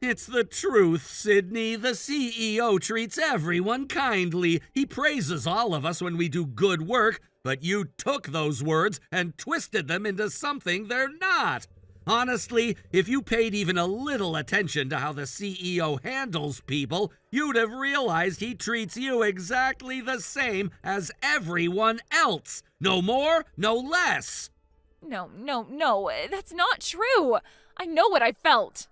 S1: It's the truth, Sydney. The CEO treats everyone kindly. He praises all of us when we do good work, but you took those words and twisted them into something they're not. Honestly, if you paid even a little attention to how the CEO handles people, you'd have realized he treats you exactly the same as everyone else. No more, no less.
S4: No, that's not true. I know what I felt.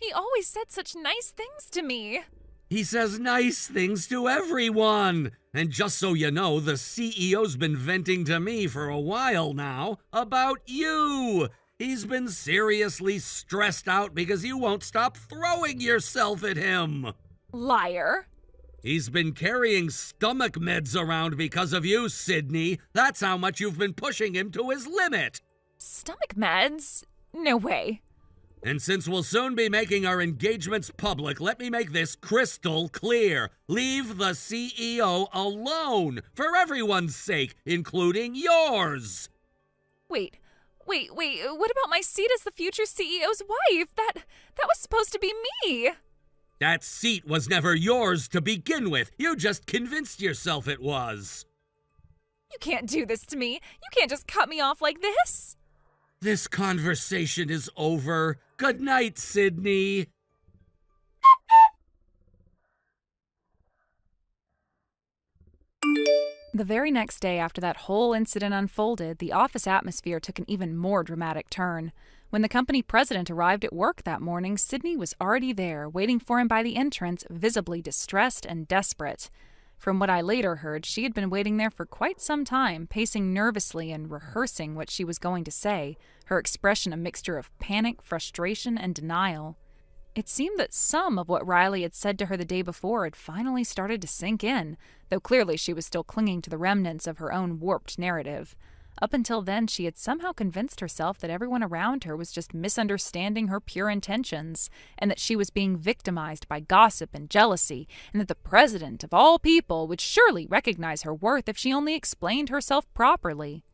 S4: He always said such nice things to me.
S1: He says nice things to everyone. And just so you know, the CEO's been venting to me for a while now about you. He's been seriously stressed out because you won't stop throwing yourself at him.
S4: Liar.
S1: He's been carrying stomach meds around because of you, Sydney. That's how much you've been pushing him to his limit.
S4: Stomach meds? No way.
S1: And since we'll soon be making our engagements public, let me make this crystal clear. Leave the CEO alone, for everyone's sake, including yours.
S4: Wait, what about my seat as the future CEO's wife? That was supposed to be me.
S1: That seat was never yours to begin with. You just convinced yourself it was.
S4: You can't do this to me. You can't just cut me off like this.
S1: This conversation is over. Good night, Sydney.
S2: The very next day after that whole incident unfolded, the office atmosphere took an even more dramatic turn. When the company president arrived at work that morning, Sydney was already there, waiting for him by the entrance, visibly distressed and desperate. From what I later heard, she had been waiting there for quite some time, pacing nervously and rehearsing what she was going to say, her expression a mixture of panic, frustration, and denial. It seemed that some of what Riley had said to her the day before had finally started to sink in, though clearly she was still clinging to the remnants of her own warped narrative. Up until then, she had somehow convinced herself that everyone around her was just misunderstanding her pure intentions, and that she was being victimized by gossip and jealousy, and that the president, of all people, would surely recognize her worth if she only explained herself properly.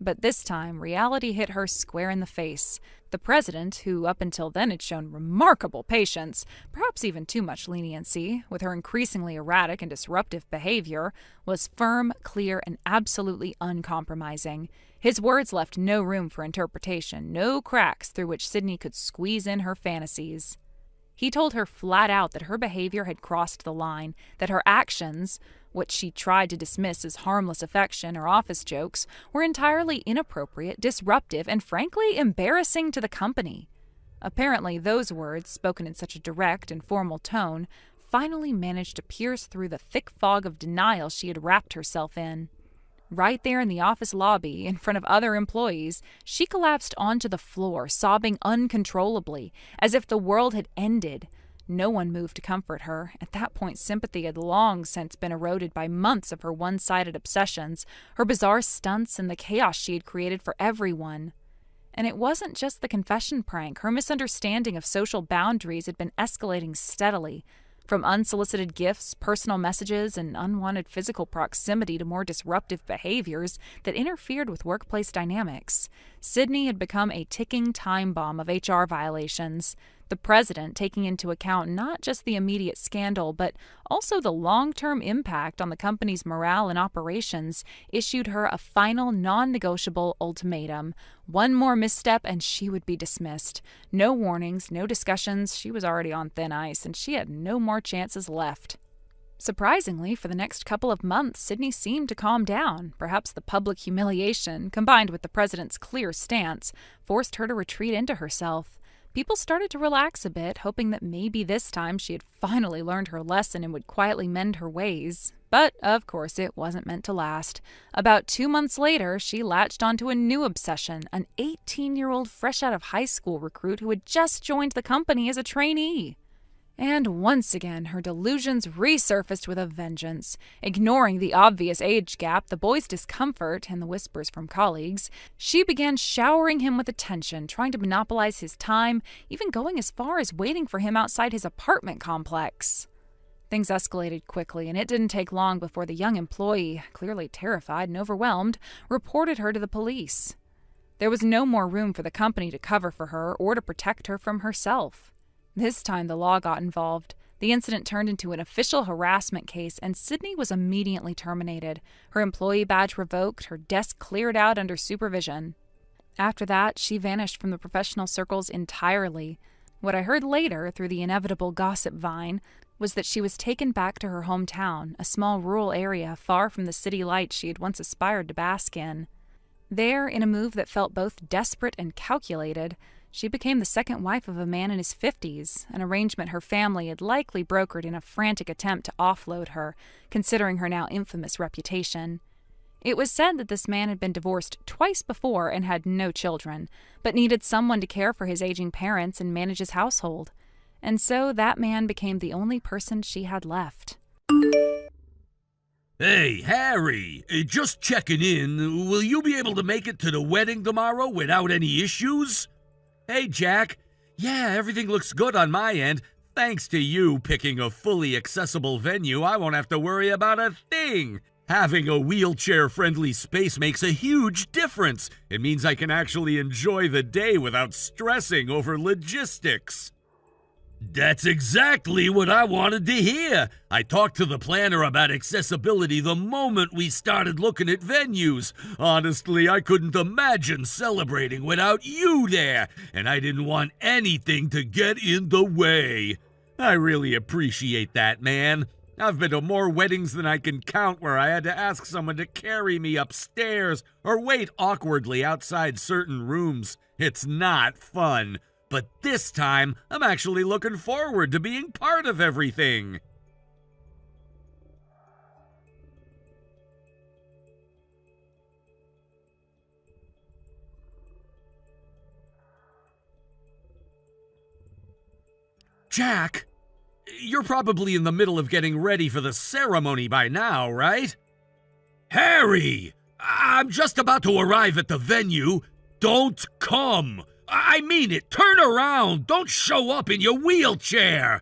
S2: But this time, reality hit her square in the face. The president, who up until then had shown remarkable patience, perhaps even too much leniency, with her increasingly erratic and disruptive behavior, was firm, clear, and absolutely uncompromising. His words left no room for interpretation, no cracks through which Sydney could squeeze in her fantasies. He told her flat out that her behavior had crossed the line, that her actions, what she tried to dismiss as harmless affection or office jokes, were entirely inappropriate, disruptive, and frankly embarrassing to the company. Apparently, those words, spoken in such a direct and formal tone, finally managed to pierce through the thick fog of denial she had wrapped herself in. Right there in the office lobby, in front of other employees, she collapsed onto the floor, sobbing uncontrollably, as if the world had ended. No one moved to comfort her. At that point, sympathy had long since been eroded by months of her one-sided obsessions, her bizarre stunts, and the chaos she had created for everyone. And it wasn't just the confession prank. Her misunderstanding of social boundaries had been escalating steadily. From unsolicited gifts, personal messages, and unwanted physical proximity to more disruptive behaviors that interfered with workplace dynamics, Sydney had become a ticking time bomb of HR violations. The president, taking into account not just the immediate scandal, but also the long-term impact on the company's morale and operations, issued her a final non-negotiable ultimatum. One more misstep and she would be dismissed. No warnings, no discussions. She was already on thin ice, and she had no more chances left. Surprisingly, for the next couple of months, Sydney seemed to calm down. Perhaps the public humiliation, combined with the president's clear stance, forced her to retreat into herself. People started to relax a bit, hoping that maybe this time she had finally learned her lesson and would quietly mend her ways. But, of course, it wasn't meant to last. About 2 months later, she latched onto a new obsession, an 18-year-old fresh out of high school recruit who had just joined the company as a trainee. And once again, her delusions resurfaced with a vengeance. Ignoring the obvious age gap, the boy's discomfort, and the whispers from colleagues, she began showering him with attention, trying to monopolize his time, even going as far as waiting for him outside his apartment complex. Things escalated quickly, and it didn't take long before the young employee, clearly terrified and overwhelmed, reported her to the police. There was no more room for the company to cover for her or to protect her from herself. This time the law got involved. The incident turned into an official harassment case, and Sydney was immediately terminated. Her employee badge revoked, her desk cleared out under supervision. After that, she vanished from the professional circles entirely. What I heard later, through the inevitable gossip vine, was that she was taken back to her hometown, a small rural area far from the city lights she had once aspired to bask in. There, in a move that felt both desperate and calculated, she became the second wife of a man in his 50s, an arrangement her family had likely brokered in a frantic attempt to offload her, considering her now infamous reputation. It was said that this man had been divorced twice before and had no children, but needed someone to care for his aging parents and manage his household. And so that man became the only person she had left.
S1: Hey, Harry, just checking in. Will you be able to make it to the wedding tomorrow without any issues? Hey, Jack. Yeah, everything looks good on my end. Thanks to you picking a fully accessible venue, I won't have to worry about a thing. Having a wheelchair-friendly space makes a huge difference. It means I can actually enjoy the day without stressing over logistics. That's exactly what I wanted to hear. I talked to the planner about accessibility the moment we started looking at venues. Honestly, I couldn't imagine celebrating without you there, and I didn't want anything to get in the way. I really appreciate that, man. I've been to more weddings than I can count where I had to ask someone to carry me upstairs or wait awkwardly outside certain rooms. It's not fun. But this time, I'm actually looking forward to being part of everything. Jack, you're probably in the middle of getting ready for the ceremony by now, right? Harry, I'm just about to arrive at the venue. Don't come. I mean it. Turn around. Don't show up in your wheelchair.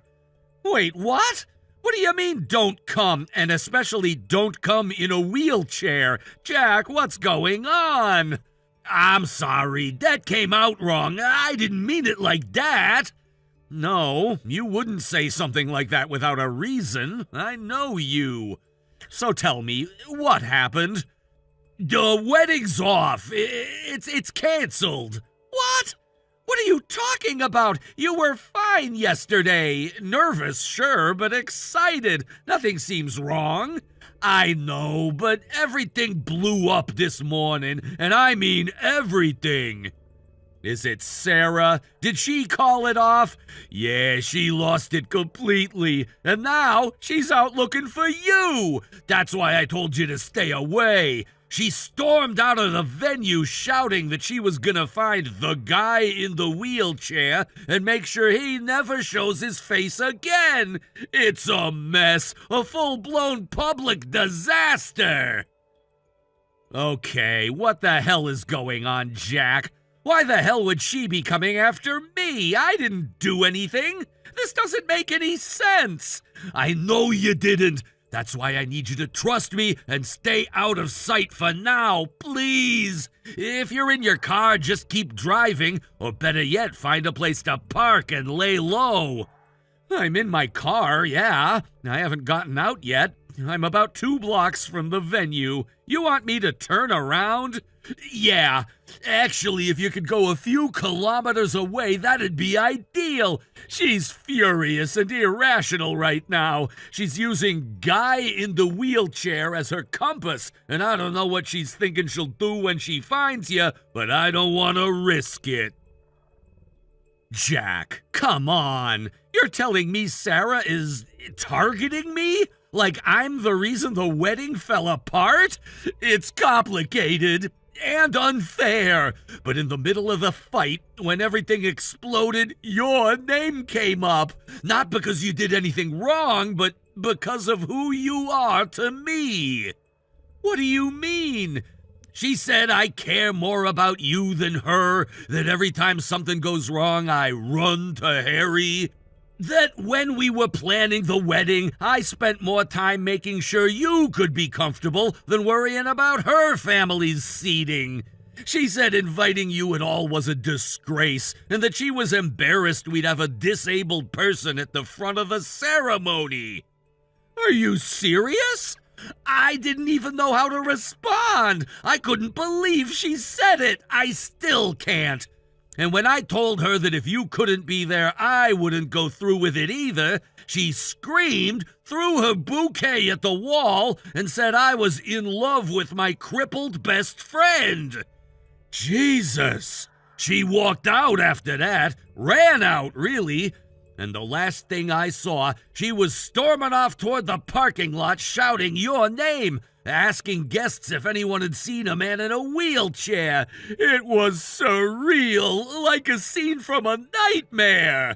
S1: Wait, what? What do you mean, don't come? And especially don't come in a wheelchair? Jack, what's going on? I'm sorry. That came out wrong. I didn't mean it like that. No, you wouldn't say something like that without a reason. I know you. So tell me, what happened? The wedding's off. It's canceled. What? What are you talking about? You were fine yesterday. Nervous, sure, but excited. Nothing seems wrong. I know, but everything blew up this morning, and I mean everything. Is it Sarah? Did she call it off? Yeah, she lost it completely. And now she's out looking for you. That's why I told you to stay away. She stormed out of the venue shouting that she was gonna find the guy in the wheelchair and make sure he never shows his face again. It's a mess, a full-blown public disaster. Okay, what the hell is going on, Jack? Why the hell would she be coming after me? I didn't do anything. This doesn't make any sense. I know you didn't. That's why I need you to trust me and stay out of sight for now, please. If you're in your car, just keep driving, or better yet, find a place to park and lay low. I'm in my car, yeah. I haven't gotten out yet. I'm about 2 blocks from the venue. You want me to turn around? Yeah, actually, if you could go a few kilometers away, that'd be ideal. She's furious and irrational right now. She's using guy in the wheelchair as her compass, and I don't know what she's thinking she'll do when she finds you, but I don't want to risk it. Jack, come on. You're telling me Sarah is targeting me? Like I'm the reason the wedding fell apart? It's complicated and unfair. But in the middle of the fight, when everything exploded, your name came up. Not because you did anything wrong, but because of who you are to me. What do you mean? She said I care more about you than her, that every time something goes wrong, I run to Harry. That when we were planning the wedding, I spent more time making sure you could be comfortable than worrying about her family's seating. She said inviting you at all was a disgrace, and that she was embarrassed we'd have a disabled person at the front of the ceremony. Are you serious? I didn't even know how to respond. I couldn't believe she said it. I still can't. And when I told her that if you couldn't be there, I wouldn't go through with it either, she screamed, threw her bouquet at the wall, and said I was in love with my crippled best friend. Jesus! She walked out after that, ran out, really. And the last thing I saw, she was storming off toward the parking lot shouting your name, asking guests if anyone had seen a man in a wheelchair. It was surreal, like a scene from a nightmare.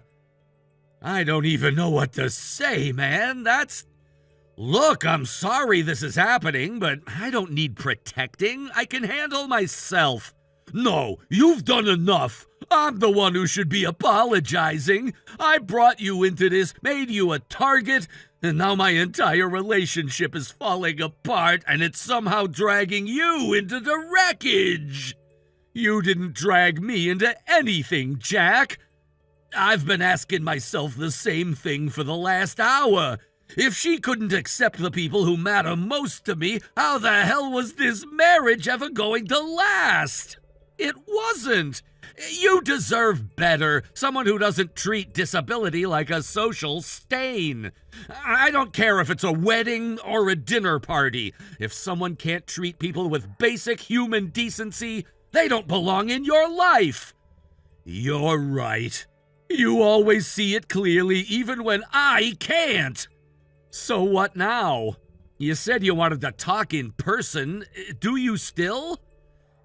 S1: I don't even know what to say, man. Look, I'm sorry this is happening, but I don't need protecting. I can handle myself. No, you've done enough. I'm the one who should be apologizing. I brought you into this, made you a target, and now my entire relationship is falling apart, and it's somehow dragging you into the wreckage. You didn't drag me into anything, Jack. I've been asking myself the same thing for the last hour. If she couldn't accept the people who matter most to me, how the hell was this marriage ever going to last? It wasn't. You deserve better. Someone who doesn't treat disability like a social stain. I don't care if it's a wedding or a dinner party. If someone can't treat people with basic human decency, they don't belong in your life. You're right. You always see it clearly, even when I can't. So what now? You said you wanted to talk in person. Do you still?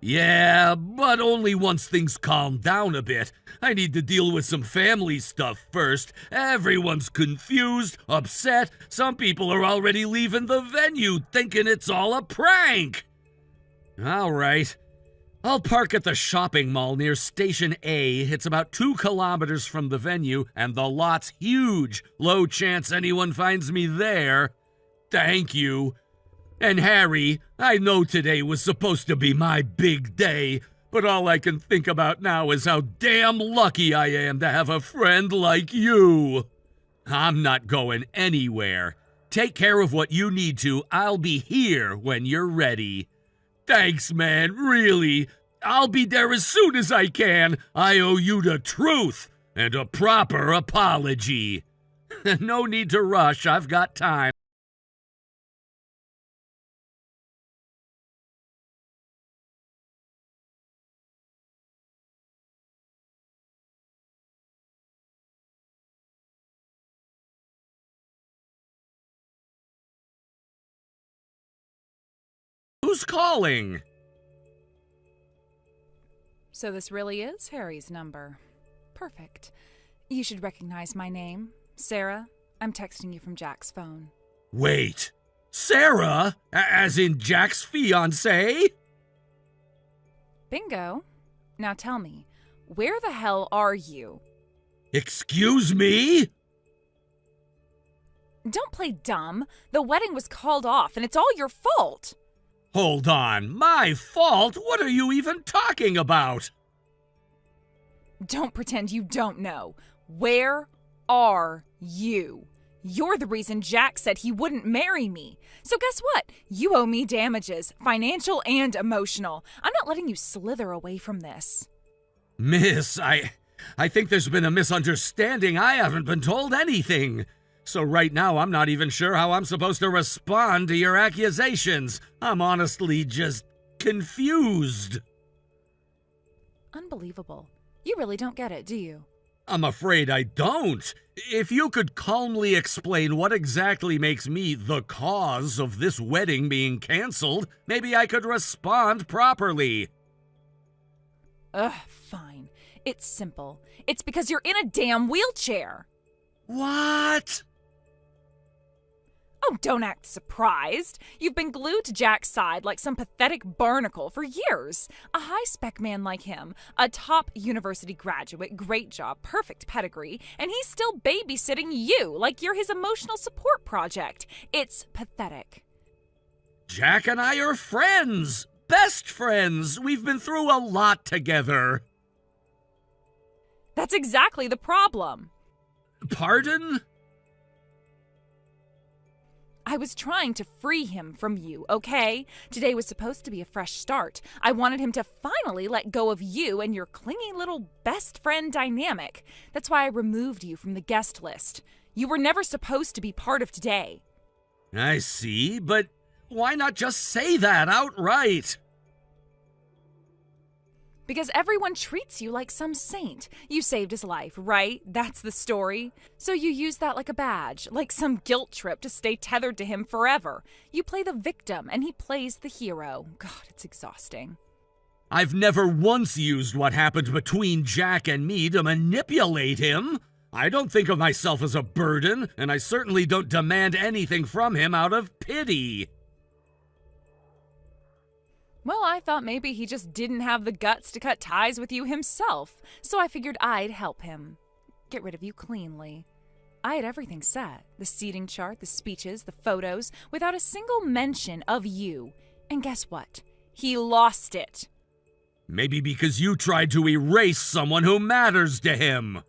S1: Yeah, but only once things calm down a bit. I need to deal with some family stuff first. Everyone's confused, upset. Some people are already leaving the venue thinking it's all a prank. All right. I'll park at the shopping mall near Station A. It's about 2 kilometers from the venue, and the lot's huge. Low chance anyone finds me there. Thank you. And Harry, I know today was supposed to be my big day, but all I can think about now is how damn lucky I am to have a friend like you. I'm not going anywhere. Take care of what you need to. I'll be here when you're ready. Thanks, man, really. I'll be there as soon as I can. I owe you the truth and a proper apology. No need to rush. I've got time. Who's calling?
S2: So this really is Harry's number. Perfect. You should recognize my name. Sarah, I'm texting you from Jack's phone.
S1: Wait. Sarah? As in Jack's fiancée?
S2: Bingo. Now tell me, where the hell are you?
S1: Excuse me?
S2: Don't play dumb. The wedding was called off, and it's all your fault.
S1: Hold on. My fault? What are you even talking about?
S2: Don't pretend you don't know. Where are you? You're the reason Jack said he wouldn't marry me. So guess what? You owe me damages, financial and emotional. I'm not letting you slither away from this.
S1: Miss, I think there's been a misunderstanding. I haven't been told anything. So right now, I'm not even sure how I'm supposed to respond to your accusations. I'm honestly just confused.
S2: Unbelievable. You really don't get it, do you?
S1: I'm afraid I don't. If you could calmly explain what exactly makes me the cause of this wedding being canceled, maybe I could respond properly.
S2: Fine. It's simple. It's because you're in a damn wheelchair.
S1: What?
S2: Oh, don't act surprised. You've been glued to Jack's side like some pathetic barnacle for years. A high-spec man like him, a top university graduate, great job, perfect pedigree, and he's still babysitting you like you're his emotional support project. It's pathetic.
S1: Jack and I are friends. Best friends. We've been through a lot together.
S2: That's exactly the problem.
S1: Pardon?
S2: I was trying to free him from you, okay? Today was supposed to be a fresh start. I wanted him to finally let go of you and your clingy little best friend dynamic. That's why I removed you from the guest list. You were never supposed to be part of today.
S1: I see, but why not just say that outright?
S2: Because everyone treats you like some saint. You saved his life, right? That's the story. So you use that like a badge, like some guilt trip to stay tethered to him forever. You play the victim, and he plays the hero. God, it's exhausting.
S1: I've never once used what happened between Jack and me to manipulate him. I don't think of myself as a burden, and I certainly don't demand anything from him out of pity.
S2: Well, I thought maybe he just didn't have the guts to cut ties with you himself, so I figured I'd help him. Get rid of you cleanly. I had everything set. The seating chart, the speeches, the photos, without a single mention of you. And guess what? He lost it.
S1: Maybe because you tried to erase someone who matters to him.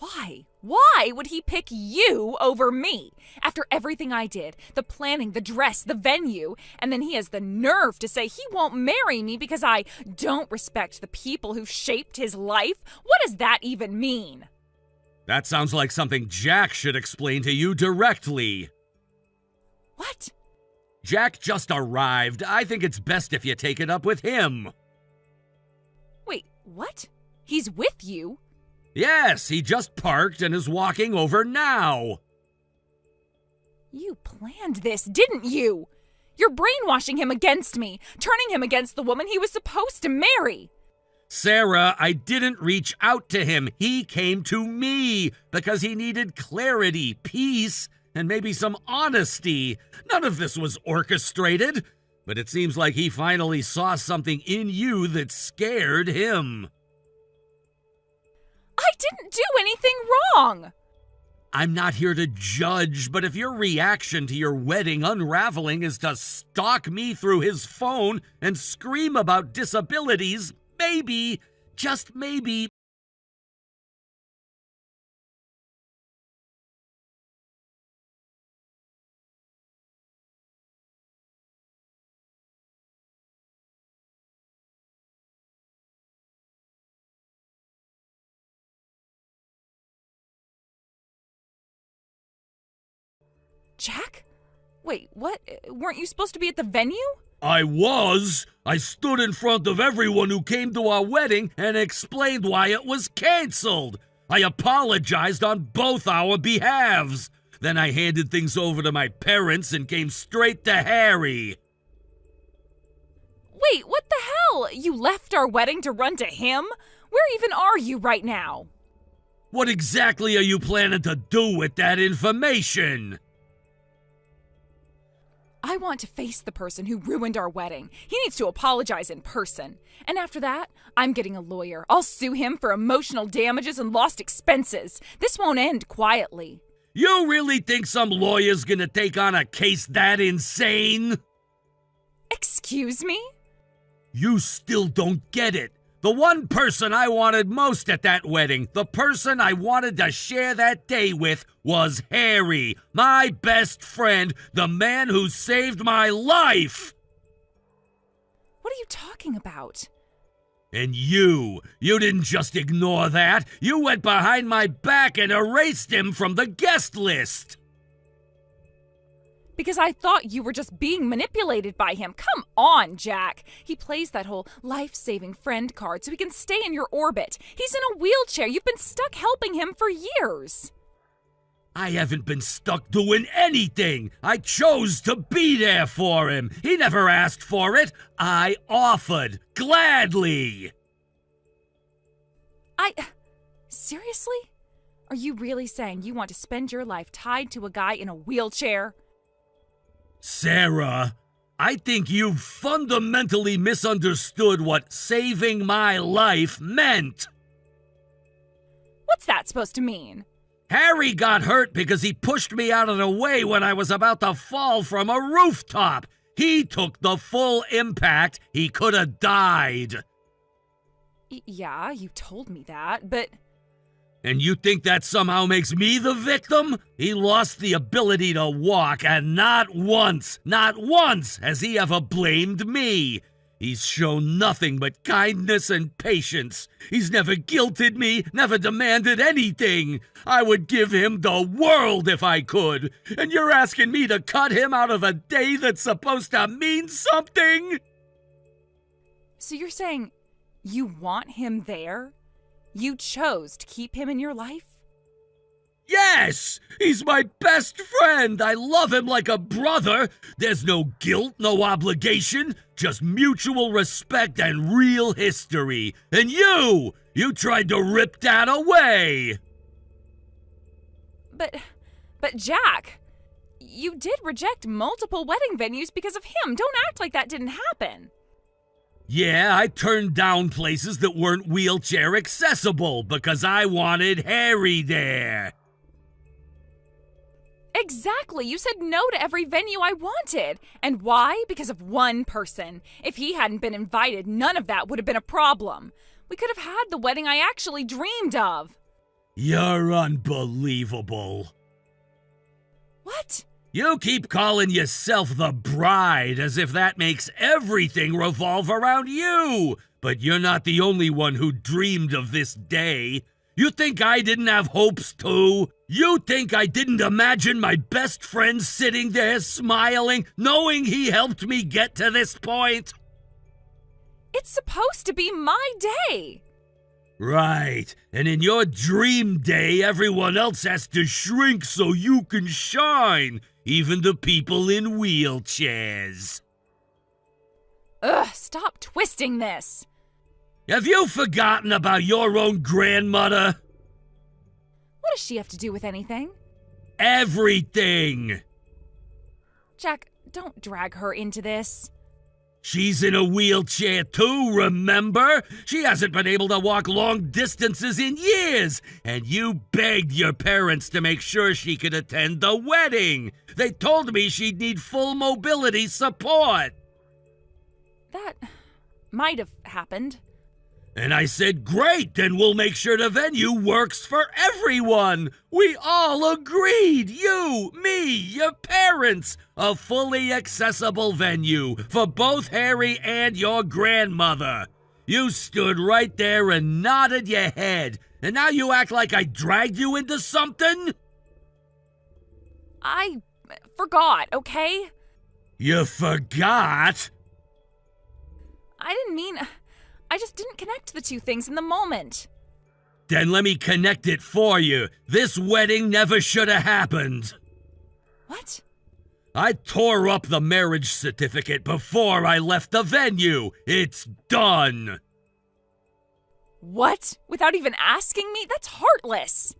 S2: Why?
S4: Why would he pick you over me? After everything I did, the planning, the dress, the venue, and then he has the nerve to say he won't marry me because I don't respect the people who shaped his life? What does that even mean?
S1: That sounds like something Jack should explain to you directly.
S4: What?
S1: Jack just arrived. I think it's best if you take it up with him.
S4: Wait, what? He's with you?
S1: Yes, he just parked and is walking over now.
S4: You planned this, didn't you? You're brainwashing him against me, turning him against the woman he was supposed to marry.
S1: Sarah, I didn't reach out to him. He came to me because he needed clarity, peace, and maybe some honesty. None of this was orchestrated, but it seems like he finally saw something in you that scared him.
S4: I didn't do anything wrong.
S1: I'm not here to judge, but if your reaction to your wedding unraveling is to stalk me through his phone and scream about disabilities, maybe, just maybe,
S4: Jack? Wait, what? Weren't you supposed to be at the venue?
S1: I was. I stood in front of everyone who came to our wedding and explained why it was canceled. I apologized on both our behalves. Then I handed things over to my parents and came straight to Harry.
S4: Wait, what the hell? You left our wedding to run to him? Where even are you right now?
S1: What exactly are you planning to do with that information?
S4: I want to face the person who ruined our wedding. He needs to apologize in person. And after that, I'm getting a lawyer. I'll sue him for emotional damages and lost expenses. This won't end quietly.
S1: You really think some lawyer's gonna take on a case that insane?
S4: Excuse me?
S1: You still don't get it. The one person I wanted most at that wedding, the person I wanted to share that day with, was Harry, my best friend, the man who saved my life.
S4: What are you talking about?
S1: And you didn't just ignore that. You went behind my back and erased him from the guest list.
S4: Because I thought you were just being manipulated by him. Come on, Jack. He plays that whole life-saving friend card so he can stay in your orbit. He's in a wheelchair. You've been stuck helping him for years.
S1: I haven't been stuck doing anything. I chose to be there for him. He never asked for it. I offered, gladly.
S4: Seriously? Are you really saying you want to spend your life tied to a guy in a wheelchair?
S1: Sarah, I think you've fundamentally misunderstood what saving my life meant.
S4: What's that supposed to mean?
S1: Harry got hurt because he pushed me out of the way when I was about to fall from a rooftop. He took the full impact. He could have died.
S4: Yeah, you told me that, but...
S1: And you think that somehow makes me the victim? He lost the ability to walk, and not once has he ever blamed me. He's shown nothing but kindness and patience. He's never guilted me, never demanded anything. I would give him the world if I could. And you're asking me to cut him out of a day that's supposed to mean something?
S4: So you're saying you want him there? You chose to keep him in your life?
S1: Yes! He's my best friend! I love him like a brother! There's no guilt, no obligation, just mutual respect and real history. And you tried to rip that away!
S4: But Jack, you did reject multiple wedding venues because of him. Don't act like that didn't happen.
S1: Yeah, I turned down places that weren't wheelchair accessible because I wanted Harry there.
S4: Exactly. You said no to every venue I wanted. And why? Because of one person. If he hadn't been invited, none of that would have been a problem. We could have had the wedding I actually dreamed of.
S1: You're unbelievable.
S4: What?
S1: You keep calling yourself the bride as if that makes everything revolve around you. But you're not the only one who dreamed of this day. You think I didn't have hopes too? You think I didn't imagine my best friend sitting there smiling, knowing he helped me get to this point?
S4: It's supposed to be my day.
S1: Right, and in your dream day, everyone else has to shrink so you can shine, even the people in wheelchairs.
S4: Ugh, stop twisting this.
S1: Have you forgotten about your own grandmother?
S4: What does she have to do with anything?
S1: Everything!
S4: Jack, don't drag her into this.
S1: She's in a wheelchair too, remember? She hasn't been able to walk long distances in years, and you begged your parents to make sure she could attend the wedding. They told me she'd need full mobility support.
S4: That might have happened.
S1: And I said, great, then we'll make sure the venue works for everyone. We all agreed, you, me, your parents, a fully accessible venue for both Harry and your grandmother. You stood right there and nodded your head, and now you act like I dragged you into something?
S4: I forgot, okay?
S1: You forgot?
S4: I didn't mean... I just didn't connect the two things in the moment.
S1: Then let me connect it for you. This wedding never should have happened.
S4: What?
S1: I tore up the marriage certificate before I left the venue. It's done.
S4: What? Without even asking me? That's heartless.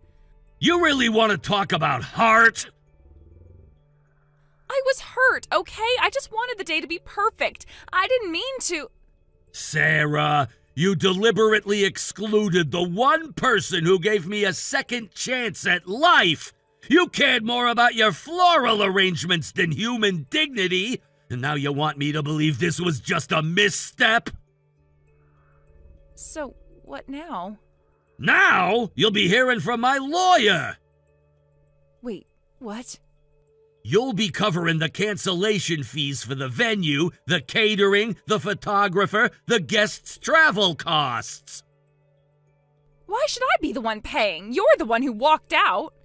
S1: You really want to talk about heart?
S4: I was hurt, okay? I just wanted the day to be perfect. I didn't mean to...
S1: Sarah, you deliberately excluded the one person who gave me a second chance at life. You cared more about your floral arrangements than human dignity, and now you want me to believe this was just a misstep?
S4: So, what now?
S1: Now, you'll be hearing from my lawyer.
S4: Wait, what?
S1: You'll be covering the cancellation fees for the venue, the catering, the photographer, the guests' travel costs.
S4: Why should I be the one paying? You're the one who walked out.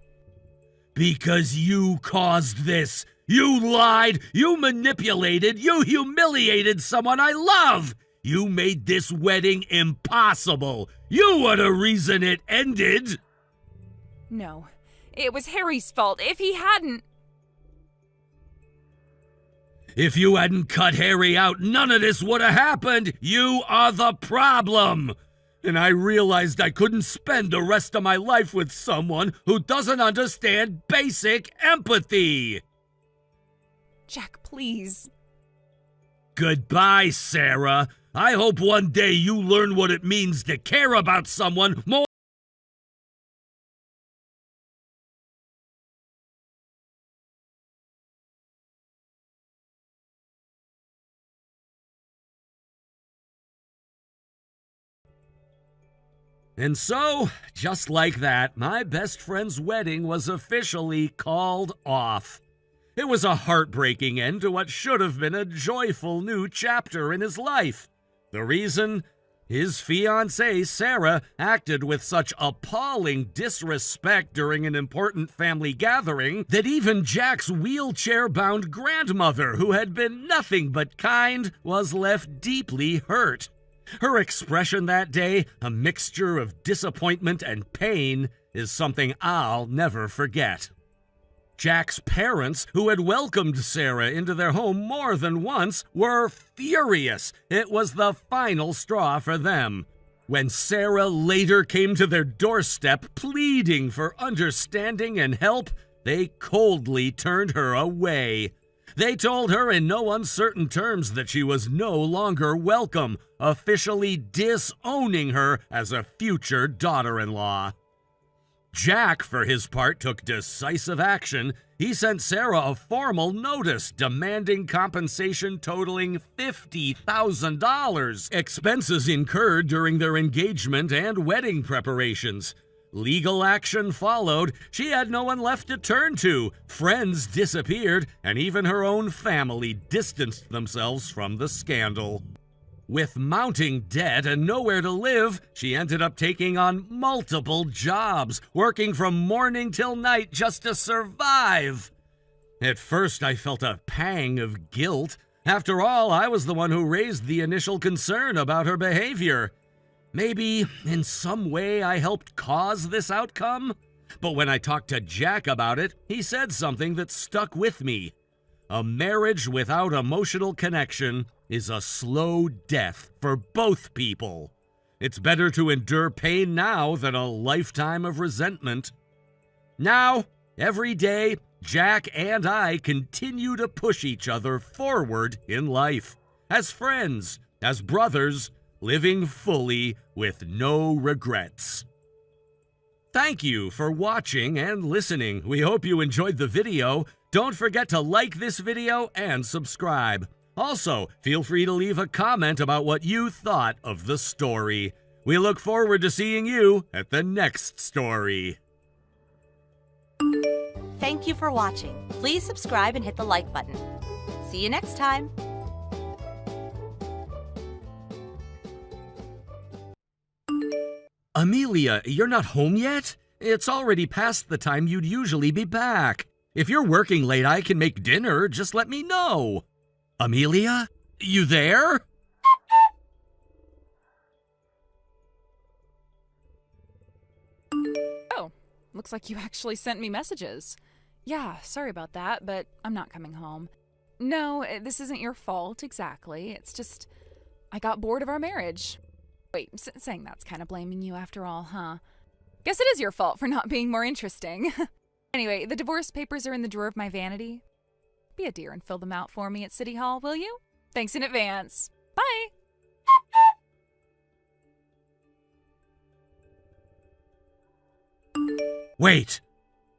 S1: Because you caused this. You lied, you manipulated, you humiliated someone I love. You made this wedding impossible. You were the reason it ended.
S4: No, it was Harry's fault. If he hadn't...
S1: If you hadn't cut Harry out, none of this would have happened. You are the problem. And I realized I couldn't spend the rest of my life with someone who doesn't understand basic empathy.
S4: Jack, please.
S1: Goodbye, Sarah. I hope one day you learn what it means to care about someone more. And so, just like that, my best friend's wedding was officially called off. It was a heartbreaking end to what should have been a joyful new chapter in his life. The reason? His fiancée, Sarah, acted with such appalling disrespect during an important family gathering that even Jack's wheelchair-bound grandmother, who had been nothing but kind, was left deeply hurt. Her expression that day, a mixture of disappointment and pain, is something I'll never forget. Jack's parents, who had welcomed Sarah into their home more than once, were furious. It was the final straw for them. When Sarah later came to their doorstep pleading for understanding and help, they coldly turned her away. They told her in no uncertain terms that she was no longer welcome, officially disowning her as a future daughter-in-law. Jack, for his part, took decisive action. He sent Sarah a formal notice demanding compensation totaling $50,000, expenses incurred during their engagement and wedding preparations. Legal action followed. She had no one left to turn to. Friends disappeared, and even her own family distanced themselves from the scandal. With mounting debt and nowhere to live, she ended up taking on multiple jobs, working from morning till night just to survive. At first, I felt a pang of guilt. After all, I was the one who raised the initial concern about her behavior. Maybe, in some way, I helped cause this outcome? But when I talked to Jack about it, he said something that stuck with me. A marriage without emotional connection is a slow death for both people. It's better to endure pain now than a lifetime of resentment. Now, every day, Jack and I continue to push each other forward in life. As friends, as brothers, living fully with no regrets. Thank you for watching and listening. We hope you enjoyed the video. Don't forget to like this video and subscribe. Also, feel free to leave a comment about what you thought of the story. We look forward to seeing you at the next story.
S3: Thank you for watching. Please subscribe and hit the like button. See you next time.
S1: Amelia, you're not home yet? It's already past the time you'd usually be back. If you're working late, I can make dinner. Just let me know. Amelia? You there?
S2: Oh, looks like you actually sent me messages. Yeah, sorry about that, but I'm not coming home. No, this isn't your fault exactly. It's just, I got bored of our marriage. Wait, saying that's kind of blaming you after all, huh? Guess it is your fault for not being more interesting. Anyway, the divorce papers are in the drawer of my vanity. Be a dear and fill them out for me at City Hall, will you? Thanks in advance. Bye!
S1: Wait.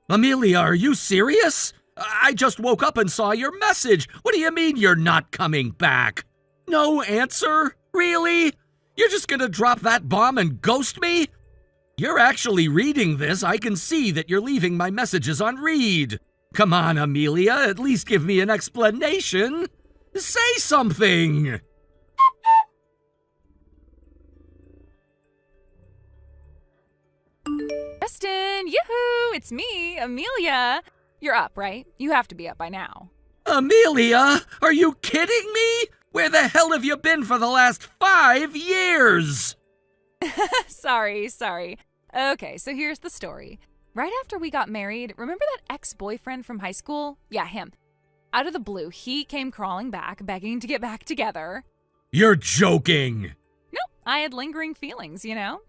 S1: Amelia, are you serious? I just woke up and saw your message. What do you mean you're not coming back? No answer? Really? You're just gonna drop that bomb and ghost me? You're actually reading this. I can see that you're leaving my messages on read. Come on, Amelia, at least give me an explanation. Say something!
S2: Justin, yoo-hoo! It's me, Amelia. You're up, right? You have to be up by now.
S1: Amelia, are you kidding me? Where the hell have you been for the last 5 years?
S2: Sorry. Okay, so here's the story. Right after we got married, remember that ex-boyfriend from high school? Yeah, him. Out of the blue, he came crawling back, begging to get back together.
S1: You're joking.
S2: Nope, I had lingering feelings, you know?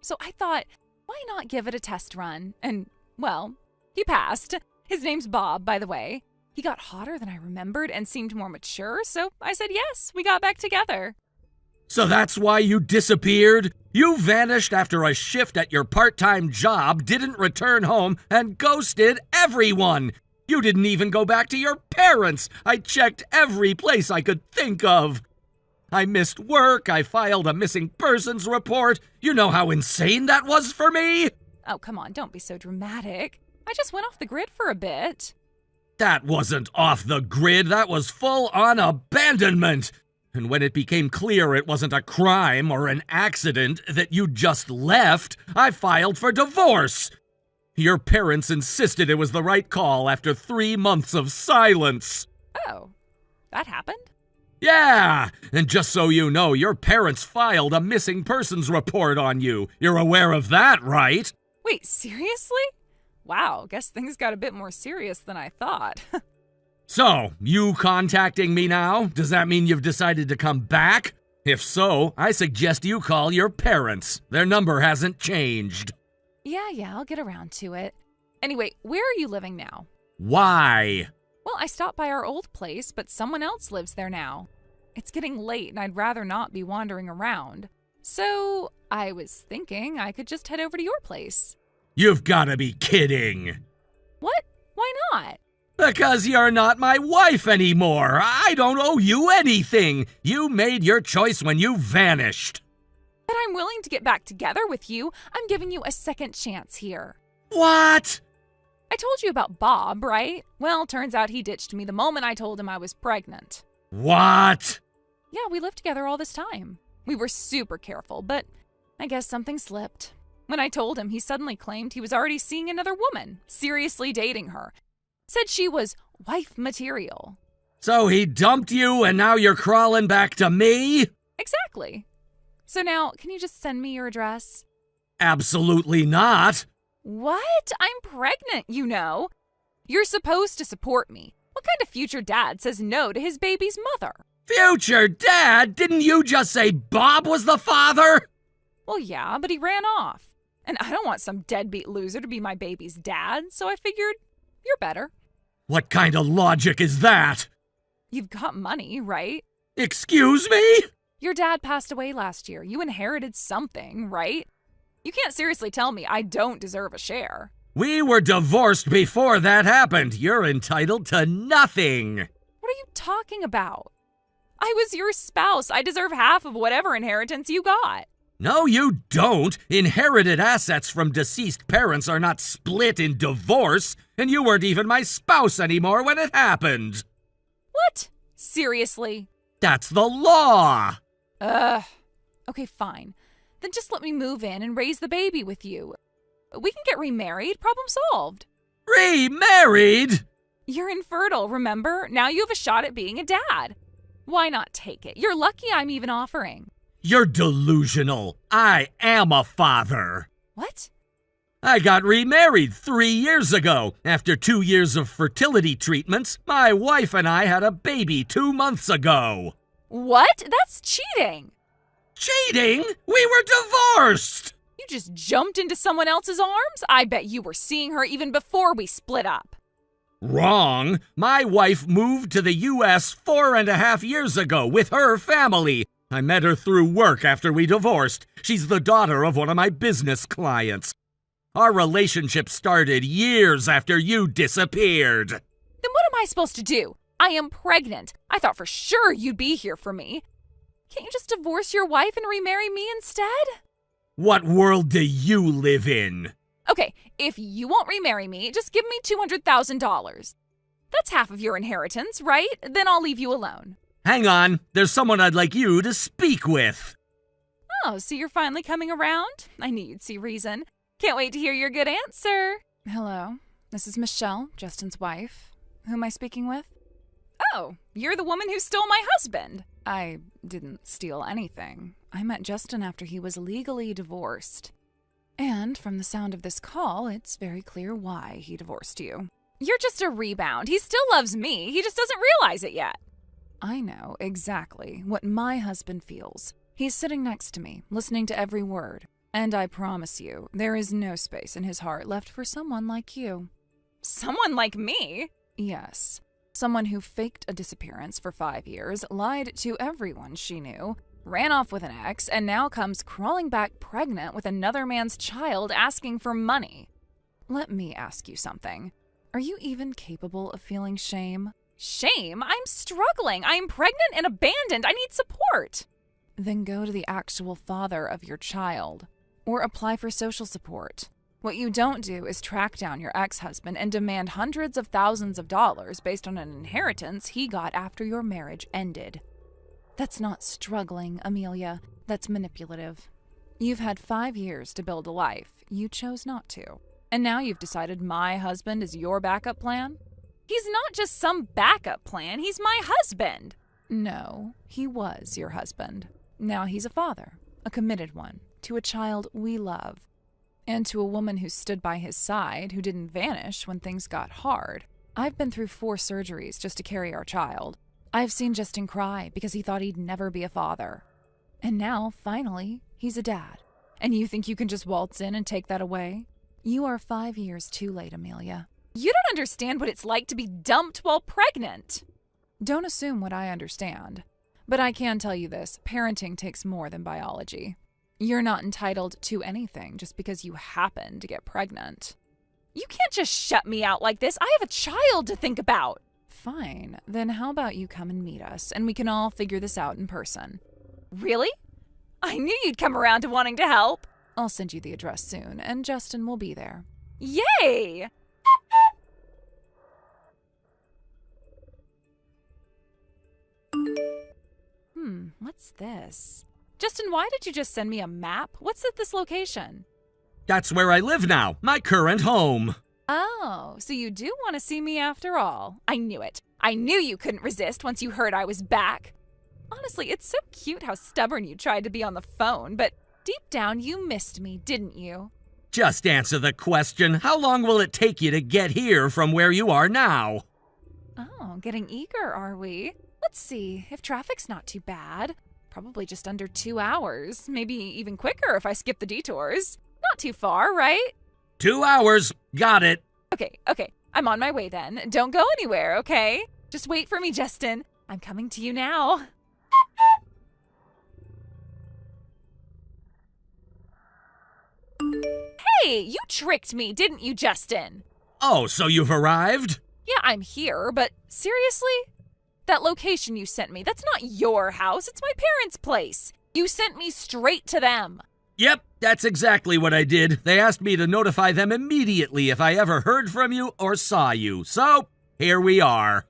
S2: So I thought, why not give it a test run? And, well, he passed. His name's Bob, by the way. He got hotter than I remembered and seemed more mature, so I said yes, we got back together.
S1: So that's why you disappeared? You vanished after a shift at your part-time job, didn't return home, and ghosted everyone. You didn't even go back to your parents. I checked every place I could think of. I missed work. I filed a missing persons report. You know how insane that was for me?
S2: Oh, come on, don't be so dramatic. I just went off the grid for a bit.
S1: That wasn't off the grid. That was full-on abandonment. And when it became clear it wasn't a crime or an accident, that you just left, I filed for divorce. Your parents insisted it was the right call after 3 months of silence.
S2: Oh, that happened?
S1: Yeah, and just so you know, your parents filed a missing persons report on you. You're aware of that, right?
S2: Wait, seriously? Wow, guess things got a bit more serious than I thought.
S1: So, you contacting me now? Does that mean you've decided to come back? If so, I suggest you call your parents. Their number hasn't changed.
S2: Yeah, I'll get around to it. Anyway, where are you living now?
S1: Why?
S2: Well, I stopped by our old place, but someone else lives there now. It's getting late and I'd rather not be wandering around. So, I was thinking I could just head over to your place.
S1: You've gotta be kidding.
S2: What? Why not?
S1: Because you're not my wife anymore. I don't owe you anything. You made your choice when you vanished.
S4: But I'm willing to get back together with you. I'm giving you a second chance here.
S1: What?
S4: I told you about Bob, right? Well, turns out he ditched me the moment I told him I was pregnant.
S1: What?
S4: Yeah, we lived together all this time. We were super careful, but I guess something slipped. When I told him, he suddenly claimed he was already seeing another woman, seriously dating her. Said she was wife material.
S1: So he dumped you and now you're crawling back to me?
S4: Exactly. So now, can you just send me your address?
S1: Absolutely not.
S4: What? I'm pregnant, you know. You're supposed to support me. What kind of future dad says no to his baby's mother?
S1: Future dad? Didn't you just say Bob was the father?
S4: Well, yeah, but he ran off. And I don't want some deadbeat loser to be my baby's dad, so I figured you're better.
S1: What kind of logic is that?
S4: You've got money, right?
S1: Excuse me?
S4: Your dad passed away last year. You inherited something, right? You can't seriously tell me I don't deserve a share.
S1: We were divorced before that happened. You're entitled to nothing.
S4: What are you talking about? I was your spouse. I deserve half of whatever inheritance you got.
S1: No, you don't. Inherited assets from deceased parents are not split in divorce, and you weren't even my spouse anymore when it happened.
S4: What? Seriously?
S1: That's the law.
S4: Okay, fine. Then just let me move in and raise the baby with you. We can get remarried. Problem solved.
S1: Remarried?
S4: You're infertile, remember? Now you have a shot at being a dad. Why not take it? You're lucky I'm even offering.
S1: You're delusional. I am a father.
S4: What?
S1: I got remarried 3 years ago. After 2 years of fertility treatments, my wife and I had a baby 2 months ago.
S4: What? That's cheating.
S1: Cheating? We were divorced.
S4: You just jumped into someone else's arms? I bet you were seeing her even before we split up.
S1: Wrong. My wife moved to the U.S. 4.5 years ago with her family. I met her through work after we divorced. She's the daughter of one of my business clients. Our relationship started years after you disappeared.
S4: Then what am I supposed to do? I am pregnant. I thought for sure you'd be here for me. Can't you just divorce your wife and remarry me instead?
S1: What world do you live in?
S4: Okay, if you won't remarry me, just give me $200,000. That's half of your inheritance, right? Then I'll leave you alone.
S1: Hang on, there's someone I'd like you to speak with.
S4: Oh, so you're finally coming around? I knew you'd see reason. Can't wait to hear your good answer. Hello, this is Michelle, Justin's wife. Who am I speaking with? Oh, you're the woman who stole my husband. I didn't steal anything. I met Justin after he was legally divorced. And from the sound of this call, it's very clear why he divorced you. You're just a rebound. He still loves me. He just doesn't realize it yet. I know exactly what my husband feels. He's sitting next to me, listening to every word. And I promise you, there is no space in his heart left for someone like you. Someone like me? Yes. Someone who faked a disappearance for 5 years, lied to everyone she knew, ran off with an ex, and now comes crawling back pregnant with another man's child asking for money. Let me ask you something. Are you even capable of feeling shame? Shame? I'm struggling. I'm pregnant and abandoned. I need support. Then go to the actual father of your child, or apply for social support. What you don't do is track down your ex-husband and demand hundreds of thousands of dollars based on an inheritance he got after your marriage ended. That's not struggling, Amelia. That's manipulative. You've had 5 years to build a life. You chose not to. And now you've decided my husband is your backup plan? He's not just some backup plan. He's my husband. No, he was your husband. Now he's a father, a committed one, to a child we love. And to a woman who stood by his side, who didn't vanish when things got hard. I've been through 4 surgeries just to carry our child. I've seen Justin cry because he thought he'd never be a father. And now, finally, he's a dad. And you think you can just waltz in and take that away? You are 5 years too late, Amelia. You don't understand what it's like to be dumped while pregnant. Don't assume what I understand. But I can tell you this, parenting takes more than biology. You're not entitled to anything just because you happen to get pregnant. You can't just shut me out like this. I have a child to think about. Fine. Then how about you come and meet us, and we can all figure this out in person. Really? I knew you'd come around to wanting to help. I'll send you the address soon, and Justin will be there. Yay! What's this? Justin, why did you just send me a map? What's at this location?
S1: That's where I live now, my current home.
S4: Oh, so you do want to see me after all. I knew it. I knew you couldn't resist once you heard I was back. Honestly, it's so cute how stubborn you tried to be on the phone, but deep down you missed me, didn't you?
S1: Just answer the question. How long will it take you to get here from where you are now?
S4: Oh, getting eager, are we? Let's see, if traffic's not too bad. Probably just under 2 hours. Maybe even quicker if I skip the detours. Not too far, right?
S1: 2 hours. Got it.
S4: Okay. I'm on my way then. Don't go anywhere, okay? Just wait for me, Justin. I'm coming to you now. Hey, you tricked me, didn't you, Justin?
S1: Oh, so you've arrived?
S4: Yeah, I'm here, but seriously? That location you sent me, that's not your house, it's my parents' place. You sent me straight to them.
S1: Yep, that's exactly what I did. They asked me to notify them immediately if I ever heard from you or saw you. So, here we are.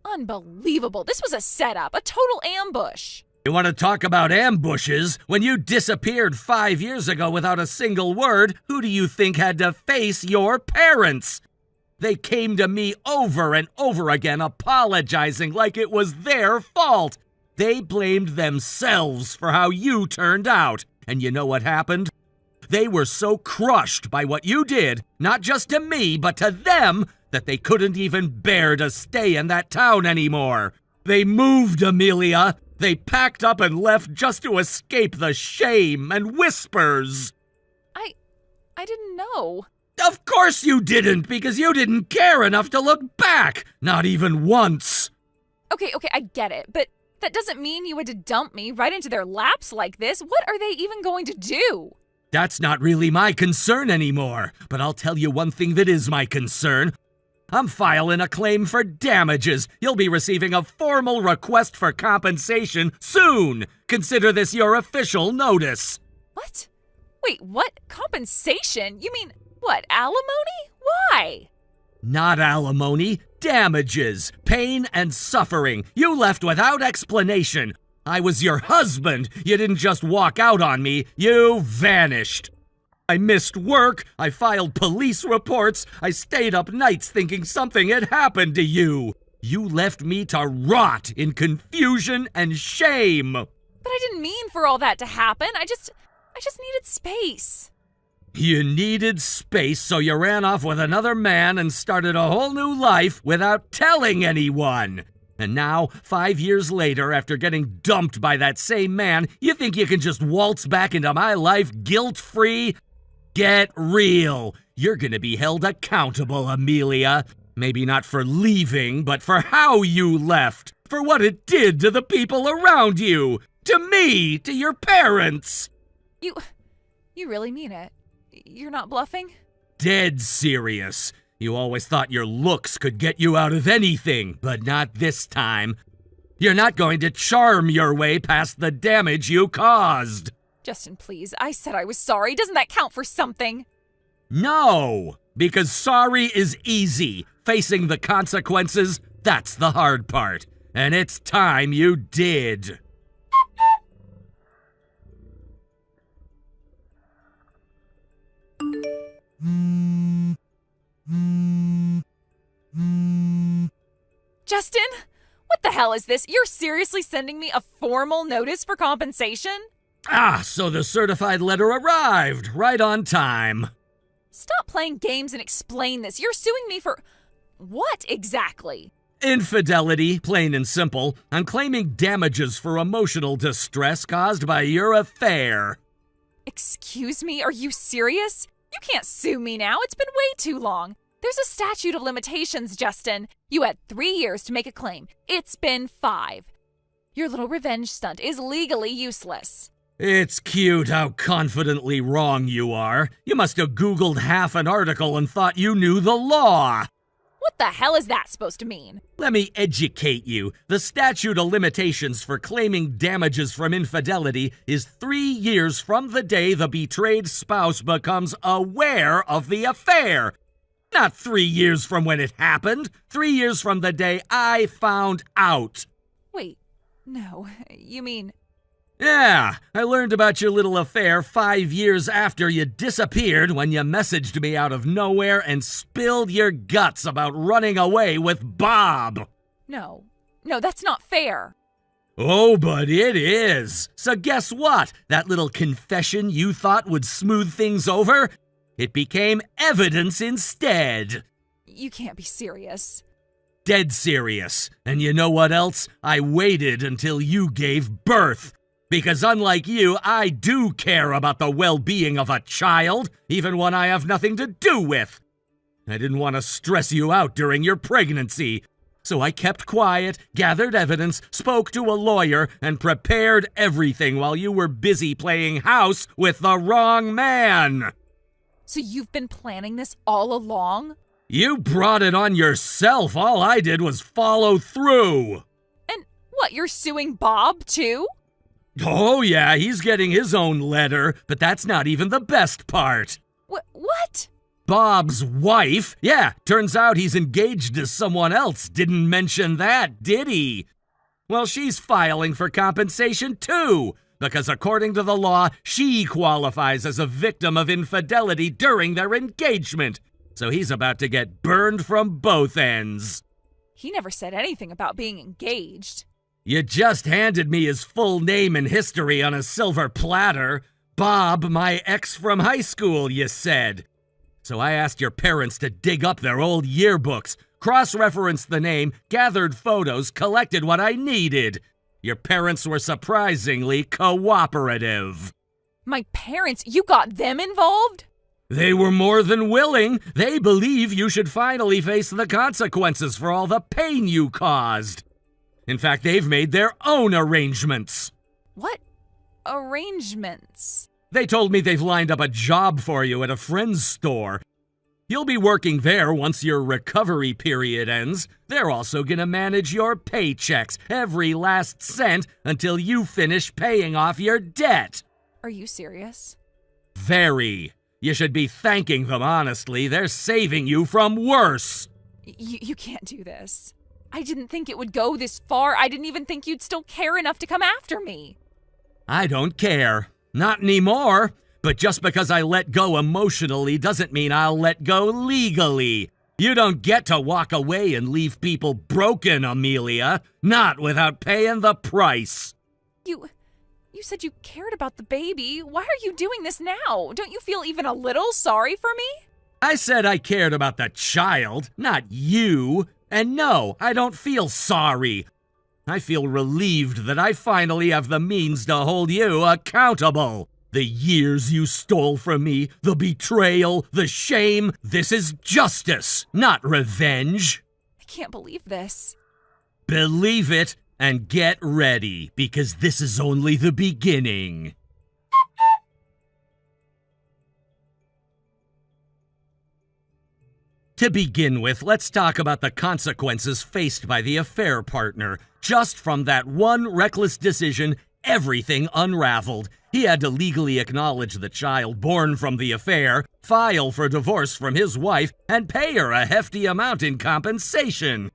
S4: Unbelievable. This was a setup, a total ambush.
S1: You want to talk about ambushes? When you disappeared 5 years ago without a single word, who do you think had to face your parents? They came to me over and over again apologizing like it was their fault. They blamed themselves for how you turned out. And you know what happened? They were so crushed by what you did, not just to me, but to them, that they couldn't even bear to stay in that town anymore. They moved, Amelia. They packed up and left just to escape the shame and whispers.
S4: I didn't know.
S1: Of course you didn't, because you didn't care enough to look back. Not even once.
S4: Okay, I get it, but that doesn't mean you had to dump me right into their laps like this. What are they even going to do?
S1: That's not really my concern anymore, but I'll tell you one thing that is my concern. I'm filing a claim for damages. You'll be receiving a formal request for compensation soon. Consider this your official notice.
S4: What? Wait, what? Compensation? You mean, what, alimony? Why?
S1: Not alimony, damages, pain and suffering. You left without explanation. I was your husband. You didn't just walk out on me, you vanished. I missed work, I filed police reports, I stayed up nights thinking something had happened to you. You left me to rot in confusion and shame.
S4: But I didn't mean for all that to happen. I just needed space.
S1: You needed space, so you ran off with another man and started a whole new life without telling anyone. And now, 5 years later, after getting dumped by that same man, you think you can just waltz back into my life guilt-free? Get real. You're gonna be held accountable, Amelia. Maybe not for leaving, but for how you left. For what it did to the people around you. To me, to your parents.
S4: You really mean it? You're not bluffing?
S1: Dead serious. You always thought your looks could get you out of anything, but not this time. You're not going to charm your way past the damage you caused.
S4: Justin, please. I said I was sorry. Doesn't that count for something?
S1: No, because sorry is easy. Facing the consequences, that's the hard part. And it's time you did.
S4: Justin? What the hell is this? You're seriously sending me a formal notice for compensation?
S1: Ah, so the certified letter arrived, right on time.
S4: Stop playing games and explain this. You're suing me for what exactly?
S1: Infidelity, plain and simple. I'm claiming damages for emotional distress caused by your affair.
S4: Excuse me? Are you serious? You can't sue me now. It's been way too long. There's a statute of limitations, Justin. You had 3 years to make a claim. It's been 5. Your little revenge stunt is legally useless.
S1: It's cute how confidently wrong you are. You must have Googled half an article and thought you knew the law.
S2: What the hell is that supposed to mean?
S1: Let me educate you. The statute of limitations for claiming damages from infidelity is 3 years from the day the betrayed spouse becomes aware of the affair. Not 3 years from when it happened. 3 years from the day I found out.
S4: Wait, no, you mean...
S1: Yeah, I learned about your little affair 5 years after you disappeared when you messaged me out of nowhere and spilled your guts about running away with Bob.
S4: No, that's not fair.
S1: Oh, but it is. So guess what? That little confession you thought would smooth things over? It became evidence instead.
S4: You can't be serious.
S1: Dead serious. And you know what else? I waited until you gave birth. Because unlike you, I do care about the well-being of a child, even one I have nothing to do with. I didn't want to stress you out during your pregnancy. So I kept quiet, gathered evidence, spoke to a lawyer, and prepared everything while you were busy playing house with the wrong man.
S4: So you've been planning this all along?
S1: You brought it on yourself. All I did was follow through.
S4: And what, you're suing Bob too?
S1: Oh yeah, he's getting his own letter, but that's not even the best part.
S4: What?
S1: Bob's wife? Yeah, turns out he's engaged to someone else. Didn't mention that, did he? Well, she's filing for compensation too, because according to the law, she qualifies as a victim of infidelity during their engagement. So he's about to get burned from both ends.
S4: He never said anything about being engaged.
S1: You just handed me his full name and history on a silver platter. Bob, my ex from high school, you said. So I asked your parents to dig up their old yearbooks, cross-referenced the name, gathered photos, collected what I needed. Your parents were surprisingly cooperative.
S4: My parents? You got them involved?
S1: They were more than willing. They believe you should finally face the consequences for all the pain you caused. In fact, they've made their own arrangements.
S4: What arrangements?
S1: They told me they've lined up a job for you at a friend's store. You'll be working there once your recovery period ends. They're also gonna manage your paychecks, every last cent, until you finish paying off your debt.
S4: Are you serious?
S1: Very. You should be thanking them, honestly. They're saving you from worse.
S4: You can't do this. I didn't think it would go this far. I didn't even think you'd still care enough to come after me.
S1: I don't care. Not anymore. But just because I let go emotionally doesn't mean I'll let go legally. You don't get to walk away and leave people broken, Amelia. Not without paying the price.
S4: You said you cared about the baby. Why are you doing this now? Don't you feel even a little sorry for me?
S1: I said I cared about the child, not you. And no, I don't feel sorry. I feel relieved that I finally have the means to hold you accountable. The years you stole from me, the betrayal, the shame, this is justice, not revenge.
S4: I can't believe this.
S1: Believe it and get ready, because this is only the beginning. To begin with, let's talk about the consequences faced by the affair partner. Just from that one reckless decision, everything unraveled. He had to legally acknowledge the child born from the affair, file for divorce from his wife, and pay her a hefty amount in compensation.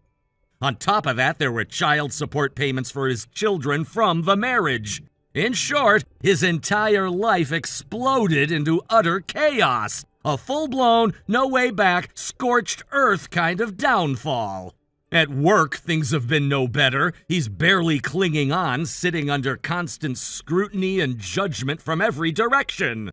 S1: On top of that, there were child support payments for his children from the marriage. In short, his entire life exploded into utter chaos. A full-blown, no-way-back, scorched earth kind of downfall. At work, things have been no better. He's barely clinging on, sitting under constant scrutiny and judgment from every direction.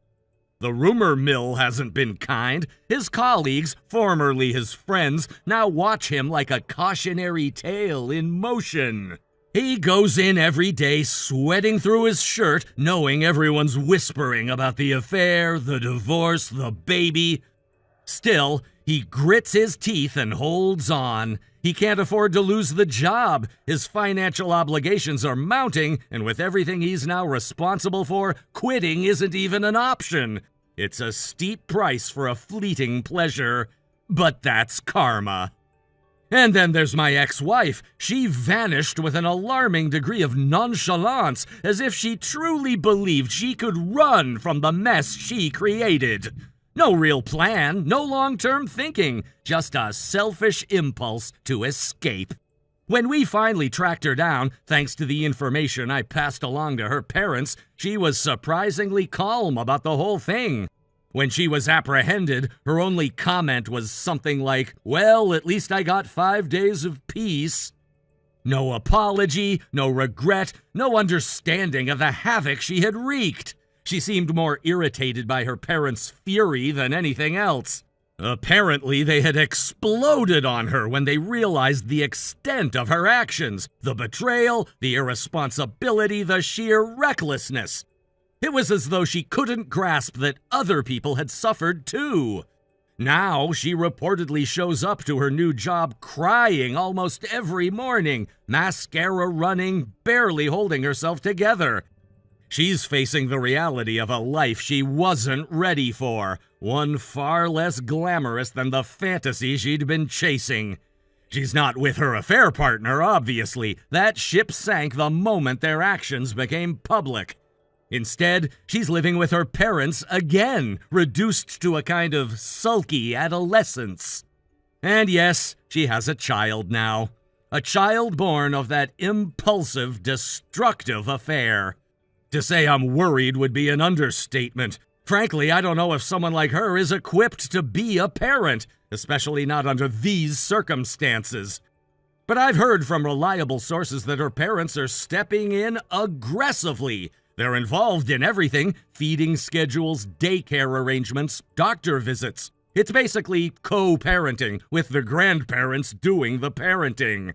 S1: The rumor mill hasn't been kind. His colleagues, formerly his friends, now watch him like a cautionary tale in motion. He goes in every day sweating through his shirt, knowing everyone's whispering about the affair, the divorce, the baby. Still, he grits his teeth and holds on. He can't afford to lose the job. His financial obligations are mounting, and with everything he's now responsible for, quitting isn't even an option. It's a steep price for a fleeting pleasure, but that's karma. And then there's my ex-wife. She vanished with an alarming degree of nonchalance, as if she truly believed she could run from the mess she created. No real plan, no long-term thinking, just a selfish impulse to escape. When we finally tracked her down, thanks to the information I passed along to her parents, she was surprisingly calm about the whole thing. When she was apprehended, her only comment was something like, "Well, at least I got 5 days of peace." No apology, no regret, no understanding of the havoc she had wreaked. She seemed more irritated by her parents' fury than anything else. Apparently, they had exploded on her when they realized the extent of her actions, the betrayal, the irresponsibility, the sheer recklessness. It was as though she couldn't grasp that other people had suffered too. Now she reportedly shows up to her new job crying almost every morning, mascara running, barely holding herself together. She's facing the reality of a life she wasn't ready for, one far less glamorous than the fantasy she'd been chasing. She's not with her affair partner, obviously. That ship sank the moment their actions became public. Instead, she's living with her parents again, reduced to a kind of sulky adolescence. And yes, she has a child now. A child born of that impulsive, destructive affair. To say I'm worried would be an understatement. Frankly, I don't know if someone like her is equipped to be a parent, especially not under these circumstances. But I've heard from reliable sources that her parents are stepping in aggressively. They're involved in everything: feeding schedules, daycare arrangements, doctor visits. It's basically co-parenting, with the grandparents doing the parenting.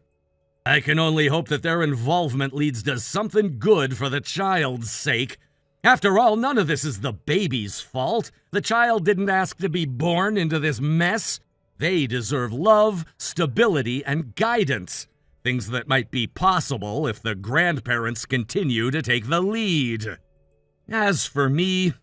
S1: I can only hope that their involvement leads to something good for the child's sake. After all, none of this is the baby's fault. The child didn't ask to be born into this mess. They deserve love, stability, and guidance. Things that might be possible if the grandparents continue to take the lead. As for me,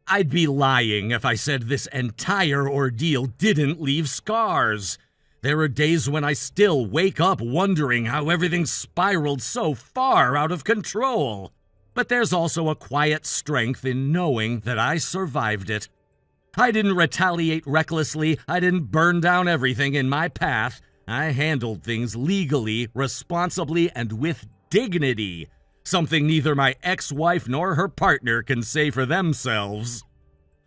S1: I'd be lying if I said this entire ordeal didn't leave scars. There are days when I still wake up wondering how everything spiraled so far out of control. But there's also a quiet strength in knowing that I survived it. I didn't retaliate recklessly. I didn't burn down everything in my path. I handled things legally, responsibly, and with dignity. Something neither my ex-wife nor her partner can say for themselves.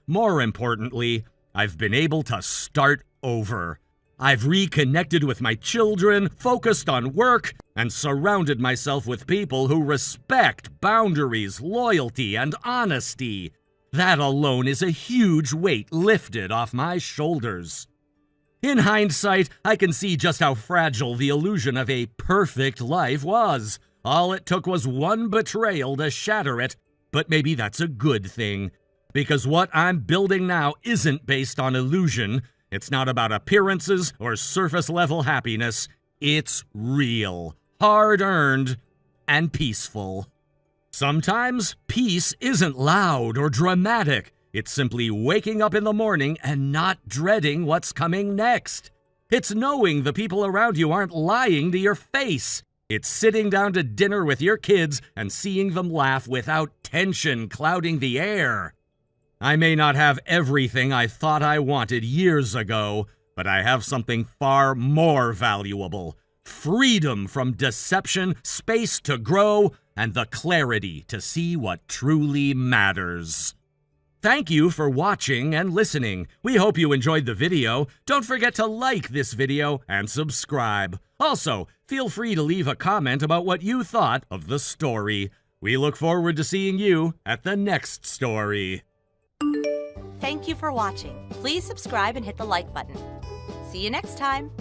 S1: More importantly, I've been able to start over. I've reconnected with my children, focused on work, and surrounded myself with people who respect boundaries, loyalty, and honesty. That alone is a huge weight lifted off my shoulders. In hindsight, I can see just how fragile the illusion of a perfect life was. All it took was one betrayal to shatter it, but maybe that's a good thing. Because what I'm building now isn't based on illusion. It's not about appearances or surface-level happiness. It's real, hard-earned, and peaceful. Sometimes peace isn't loud or dramatic. It's simply waking up in the morning and not dreading what's coming next. It's knowing the people around you aren't lying to your face. It's sitting down to dinner with your kids and seeing them laugh without tension clouding the air. I may not have everything I thought I wanted years ago, but I have something far more valuable. Freedom from deception, space to grow, and the clarity to see what truly matters. Thank you for watching and listening. We hope you enjoyed the video. Don't forget to like this video and subscribe. Also, feel free to leave a comment about what you thought of the story. We look forward to seeing you at the next story.
S3: Thank you for watching. Please subscribe and hit the like button. See you next time.